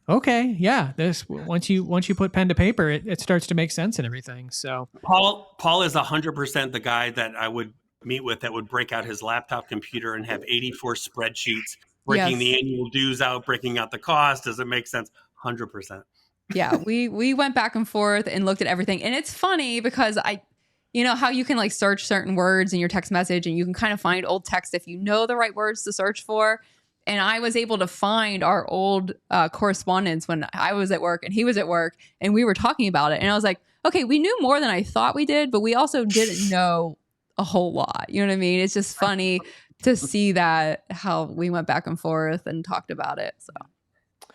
okay, yeah, this once you put pen to paper, it starts to make sense and everything. So Paul is 100% the guy that I would meet with that would break out his laptop computer and have 84 spreadsheets, breaking the annual dues out, breaking out the cost. Does it make sense? 100%. Yeah, we went back and forth and looked at everything. And it's funny because how you can like search certain words in your text message and you can kind of find old text if you know the right words to search for. And I was able to find our old correspondence when I was at work and he was at work and we were talking about it. And I was like, okay, we knew more than I thought we did, but we also didn't know a whole lot. You know what I mean? It's just funny to see that how we went back and forth and talked about it. So,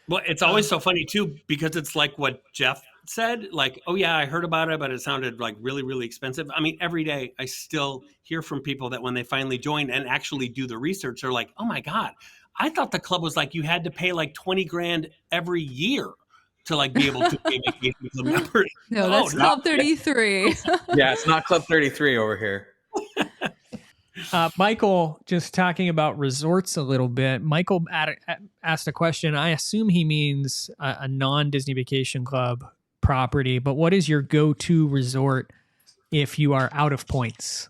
well, it's always so funny too, because it's like what Jeff said, like, oh yeah, I heard about it, but it sounded like really, really expensive. I mean, every day I still hear from people that when they finally join and actually do the research, they're like, oh my God, I thought the club was like, you had to pay like 20 grand every year to like be able to pay vacation club members. No, that's Club 33. Yeah, it's not Club 33 over here. Michael, just talking about resorts a little bit. Michael asked a question. I assume he means a non-Disney Vacation Club property, but what is your go-to resort if you are out of points?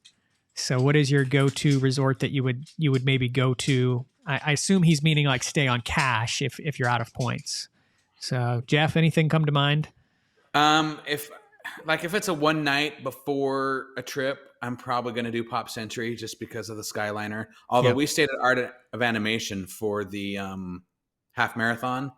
So what is your go-to resort that you would maybe go to? I assume he's meaning like stay on cash if you're out of points. So Jeff, anything come to mind? If it's a one night before a trip, I'm probably going to do Pop Century just because of the Skyliner. Although we stayed at Art of Animation for the half marathon,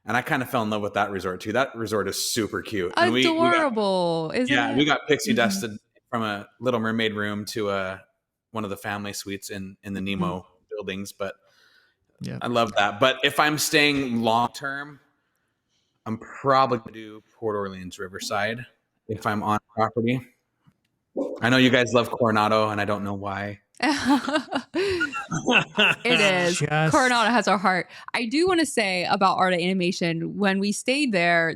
and I kind of fell in love with that resort too. That resort is super cute. Adorable, isn't it? We got pixie dusted from a Little Mermaid room to one of the family suites in the Nemo buildings, but I love that. But if I'm staying long term, I'm probably going to do Port Orleans Riverside if I'm on property. I know you guys love Coronado, and I don't know why. It is. Coronado has our heart. I do want to say about Art of Animation, when we stayed there,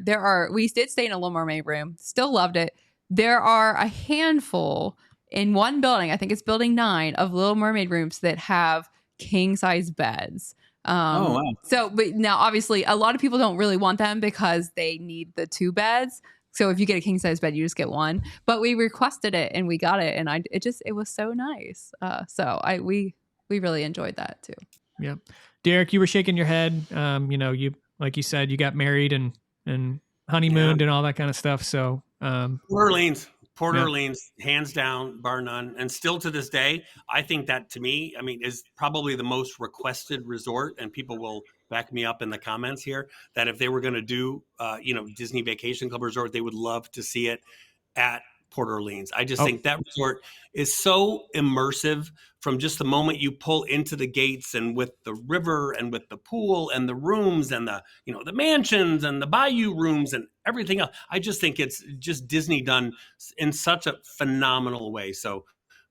we did stay in a Little Mermaid room. Still loved it. There are a handful in one building, I think it's building 9, of Little Mermaid rooms that have king-size beds. Oh, wow. So, but now obviously a lot of people don't really want them because they need the 2 beds. So if you get a king size bed, you just get one. But we requested it and we got it, and it was so nice. We really enjoyed that too. Yeah, Derek, you were shaking your head. You like you said, you got married and honeymooned and all that kind of stuff. So Port Orleans, hands down, bar none. And still to this day, I think that to me, I mean, is probably the most requested resort, and people will back me up in the comments here, that if they were going to do, Disney Vacation Club Resort, they would love to see it at Port Orleans. I just think that resort is so immersive from just the moment you pull into the gates, and with the river and with the pool and the rooms and the, the mansions and the bayou rooms and everything else. I just think it's just Disney done in such a phenomenal way. So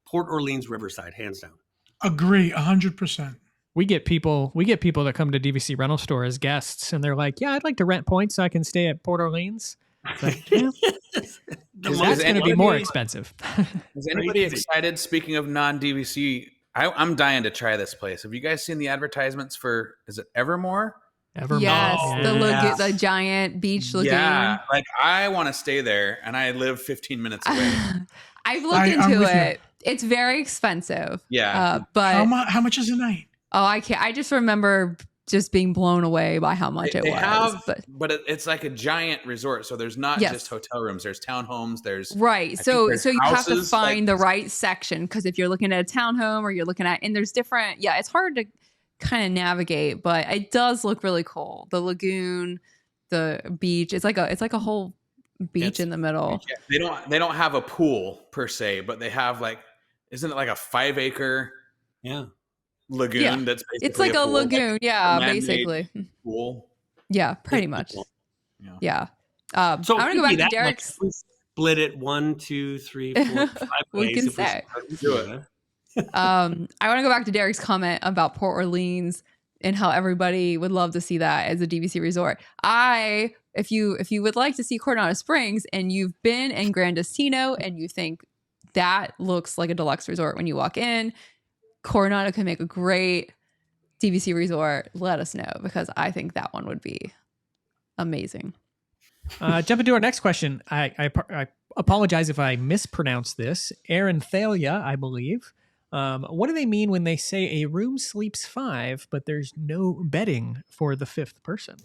Port Orleans Riverside, hands down. Agree 100%. We get people that come to DVC rental store as guests, and they're like, "Yeah, I'd like to rent points so I can stay at Port Orleans." It's like, that's going to be more expensive. Is anybody excited? Speaking of non-DVC, I'm dying to try this place. Have you guys seen the advertisements for? Is it Evermore? Evermore. Yes, the giant beach lagoon. Yeah, like I want to stay there, and I live 15 minutes away. I've looked into it. It's very expensive. Yeah, but how much is a night? Oh, I can't. I just remember just being blown away by how much it was. But it's like a giant resort, so there's not just hotel rooms. There's townhomes. There's so you have to find the right section, because if you're looking at a townhome or you're looking at, and there's different. Yeah, it's hard to kind of navigate, but it does look really cool. The lagoon, the beach. It's like a whole beach in the middle. Yeah, they don't have a pool per se, but they have isn't it like a 5-acre lagoon that's basically it's like a lagoon, basically pool. Yeah, pretty much. Yeah. So I want to go back to Derek's. Split it 1, 2, 3, 4, 5 we ways. can say. Do it. I want to go back to Derek's comment about Port Orleans and how everybody would love to see that as a DVC resort. If you would like to see Coronado Springs and you've been in Grand Destino and you think that looks like a deluxe resort when you walk in, Coronado can make a great DVC resort. Let us know, because I think that one would be amazing. Jumping to our next question. I apologize if I mispronounce this. Aaron Thalia, I believe. What do they mean when they say a room sleeps 5, but there's no bedding for the 5th person?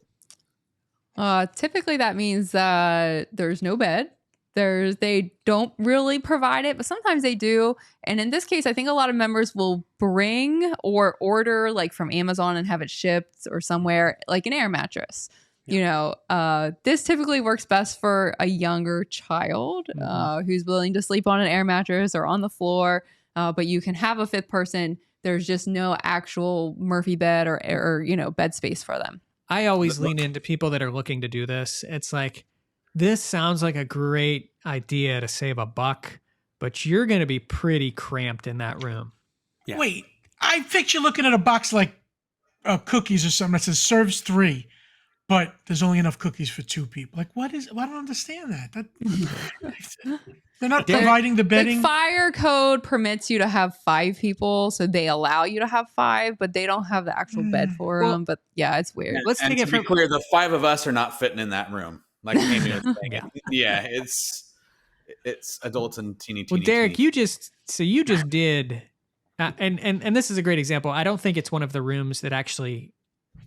Typically that means that there's no bed. They don't really provide it, but sometimes they do. And in this case, I think a lot of members will bring or order from Amazon and have it shipped or somewhere, like an air mattress. This typically works best for a younger child who's willing to sleep on an air mattress or on the floor. But you can have a 5th person. There's just no actual Murphy bed or bed space for them. I always lean into people that are looking to do this. It's like, this sounds like a great idea to save $1, but you're going to be pretty cramped in that room. Yeah. Wait, I picture looking at a box like cookies or something that says serves 3, but there's only enough cookies for 2 people. I don't understand that. They're not providing the bedding. The fire code permits you to have 5 people, so they allow you to have 5, but they don't have the actual bed for them. But yeah, it's weird. Let's take it from clear. The 5 of us are not fitting in that room. Like Amy was saying. Yeah, it's adults and teeny. Well, Derek, you just did, and this is a great example. I don't think it's one of the rooms that actually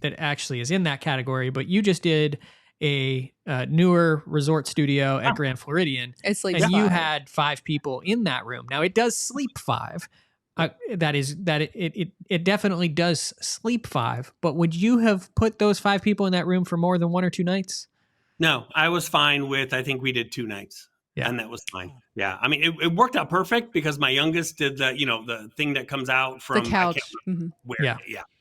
is in that category, but you just did a newer resort studio at Grand Floridian. It sleeps and 5. You had 5 people in that room. Now it does sleep 5. It definitely does sleep 5. But would you have put those 5 people in that room for more than 1 or 2 nights? No, I was fine with, I think we did 2 nights. Yeah. And that was fine. Yeah. I mean, it worked out perfect because my youngest did the thing that comes out from the couch. Yeah.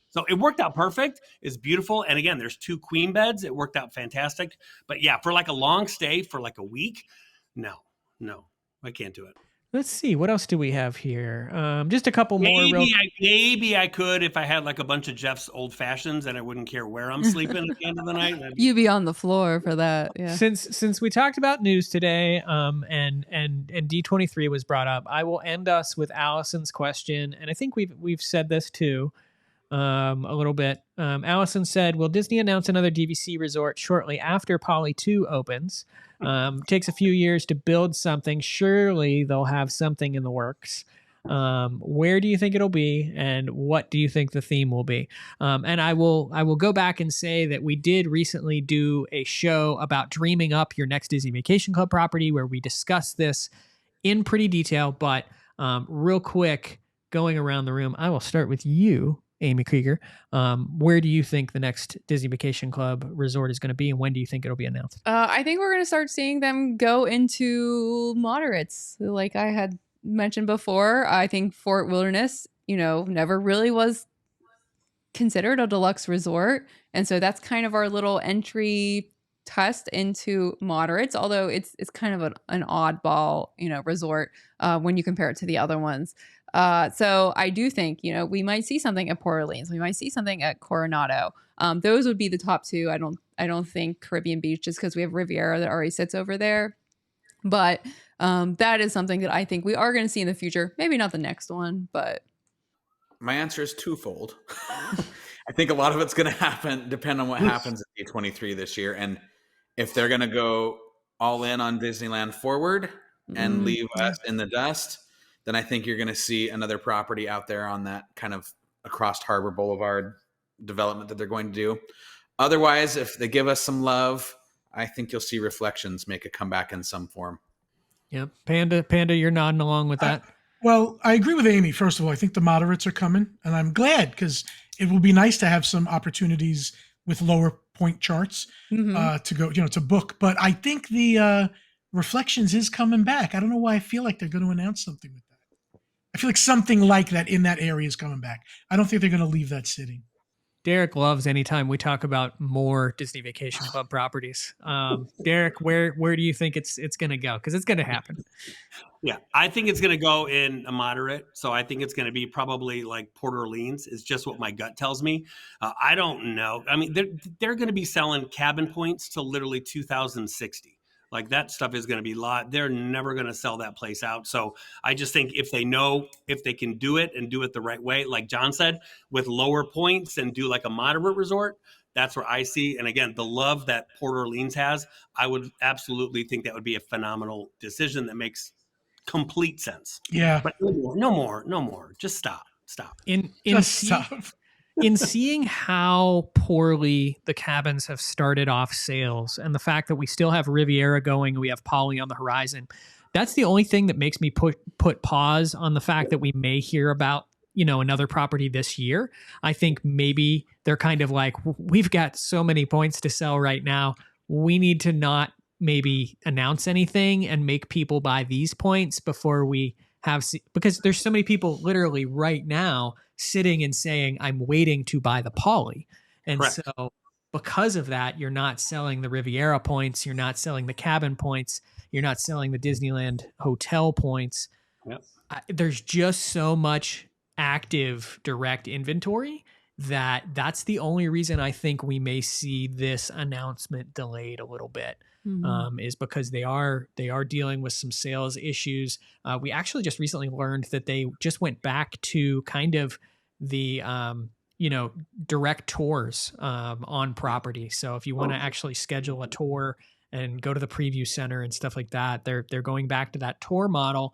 So it worked out perfect. It's beautiful. And again, there's 2 queen beds. It worked out fantastic. But yeah, for a long stay for a week, no, I can't do it. Let's see. What else do we have here? Just a couple more. Maybe I could if I had a bunch of Jeff's old fashions and I wouldn't care where I'm sleeping at the end of the night. You'd be on the floor for that. Yeah. Since we talked about news today, and D23 was brought up, I will end us with Allison's question, and I think we've said this too. A little bit. Allison said, will Disney announce another DVC resort shortly after Poly 2 opens? Takes a few years to build something. Surely they'll have something in the works. Where do you think it'll be, and what do you think the theme will be? And I will go back and say that we did recently do a show about dreaming up your next Disney Vacation Club property where we discussed this in pretty detail, but real quick, going around the room, I will start with you, Amy Krieger. Where do you think the next Disney Vacation Club resort is going to be, and when do you think it'll be announced? I think we're going to start seeing them go into moderates. Like I had mentioned before, I think Fort Wilderness, never really was considered a deluxe resort. And so that's kind of our little entry test into moderates, although it's kind of an oddball, resort when you compare it to the other ones. So I do think, we might see something at Port Orleans. We might see something at Coronado. Those would be the top two. I don't think Caribbean Beach, just because we have Riviera that already sits over there. But that is something that I think we are going to see in the future. Maybe not the next one, but. My answer is twofold. I think a lot of it's going to depend on what happens at D23 this year. And if they're going to go all in on Disneyland Forward and leave us in the dust, then I think you're going to see another property out there on that kind of across Harbor Boulevard development that they're going to do. Otherwise, if they give us some love, I think you'll see Reflections make a comeback in some form. Yep. Panda, you're nodding along with that. Well, I agree with Amy. First of all, I think the moderates are coming, and I'm glad because it will be nice to have some opportunities with lower point charts to go, to book. But I think the Reflections is coming back. I don't know why I feel like they're going to announce something with that. I feel like something like that in that area is coming back. I don't think they're going to leave that sitting. Derek loves anytime we talk about more Disney Vacation Club properties. Derek, where do you think it's going to go? Because it's going to happen. Yeah, I think it's going to go in a moderate. So I think it's going to be probably like Port Orleans is just what my gut tells me. I don't know. I mean, they're going to be selling cabin points to literally 2060. Like that stuff is going to be they're never going to sell that place out. So I just think if they can do it and do it the right way, like John said, with lower points and do like a moderate resort, that's where I see. And again, the love that Port Orleans has, I would absolutely think that would be a phenomenal decision that makes complete sense. Yeah. But no more. Just stop. In seeing how poorly the cabins have started off sales and the fact that we still have Riviera going, we have Poly on the horizon, that's the only thing that makes me put pause on the fact that we may hear about, another property this year. I think maybe they're kind of like, we've got so many points to sell right now. We need to not maybe announce anything and make people buy these points before we because there's so many people literally right now sitting and saying, I'm waiting to buy the Poly. And Correct. So because of that, you're not selling the Riviera points. You're not selling the cabin points. You're not selling the Disneyland hotel points. Yep. There's just so much active direct inventory that's the only reason I think we may see this announcement delayed a little bit. Is because they are dealing with some sales issues. We actually just recently learned that they just went back to kind of the direct tours on property. So if you want to actually schedule a tour and go to the preview center and stuff like that, they're going back to that tour model.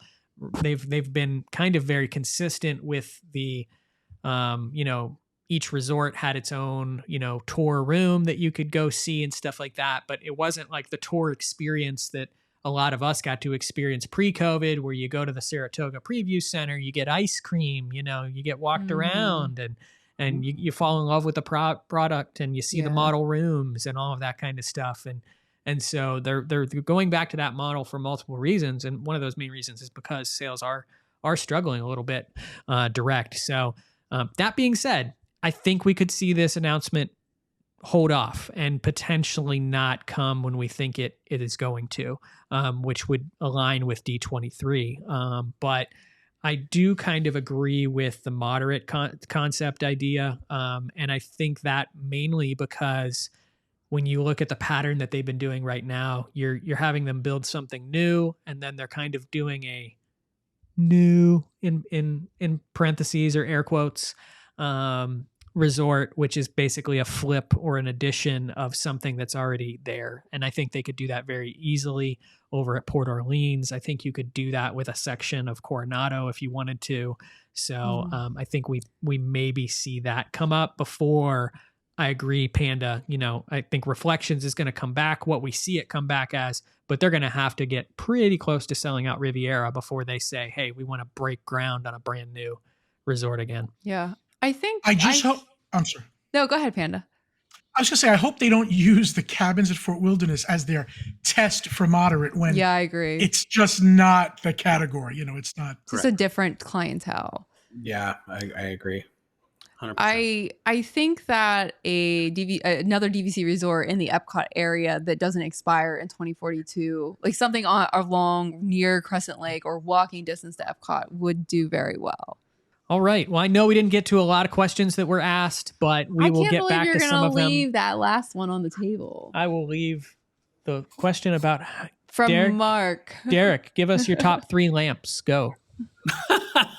They've been kind of very consistent with the each resort had its own, tour room that you could go see and stuff like that. But it wasn't like the tour experience that a lot of us got to experience pre-COVID, where you go to the Saratoga Preview Center, you get ice cream, you get walked around and you fall in love with the product and you see the model rooms and all of that kind of stuff. And so they're going back to that model for multiple reasons. And one of those main reasons is because sales are struggling a little bit direct. So that being said, I think we could see this announcement hold off and potentially not come when we think it is going to, which would align with D23. But I do kind of agree with the moderate concept idea. And I think that mainly because when you look at the pattern that they've been doing right now, you're having them build something new, and then they're kind of doing a new in parentheses or air quotes resort, which is basically a flip or an addition of something that's already there. And I think they could do that very easily over at Port Orleans. I think you could do that with a section of Coronado if you wanted to. So I think we maybe see that come up before. I agree, Panda. I think Reflections is going to come back, what we see it come back as, but they're going to have to get pretty close to selling out Riviera before they say, hey, we want to break ground on a brand new resort again. Yeah. I think I just hope. I'm sorry. No, go ahead, Panda. I was gonna say, I hope they don't use the cabins at Fort Wilderness as their test for moderate when Yeah, I agree. it's just not the category. It's not. It's just a different clientele. Yeah, I agree. 100%. I think that another DVC resort in the Epcot area that doesn't expire in 2042, like something along near Crescent Lake or walking distance to Epcot, would do very well. All right. Well, I know we didn't get to a lot of questions that were asked, but we will get back to some of them. Leave that last one on the table. I will leave the question about from Derek, Mark. Derek, give us your top 3 lamps. Go.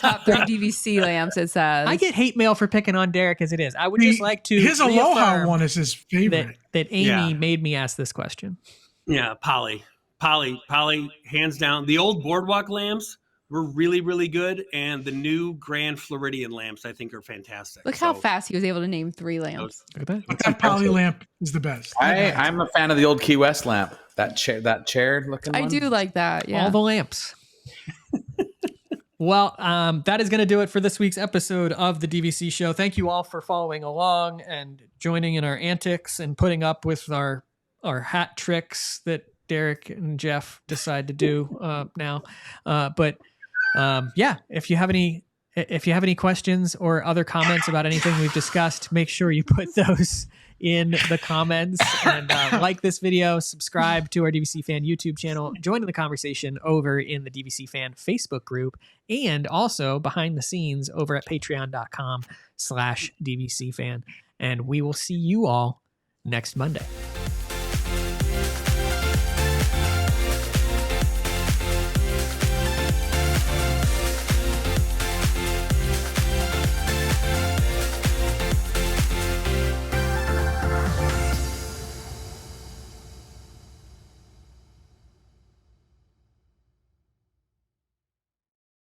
Top 3 DVC lamps, it says. I get hate mail for picking on Derek as it is. I would just like to his Aloha one is his favorite. That Amy made me ask this question. Yeah, Polly, hands down. The old Boardwalk lamps were really, really good, and the new Grand Floridian lamps I think are fantastic. Look how fast he was able to name 3 lamps. Look at that. That Polly lamp is the best. I'm a fan of the old Key West lamp. That chair looking one. I do like that. Yeah. All the lamps. Well, that is going to do it for this week's episode of the DVC show. Thank you all for following along and joining in our antics and putting up with our hat tricks that Derek and Jeff decide to do now. But if you have any questions or other comments about anything we've discussed, make sure you put those in the comments and like this video, subscribe to our DVC Fan YouTube channel, join in the conversation over in the DVC Fan Facebook group, and also behind the scenes over at patreon.com/DVC Fan. And we will see you all next Monday.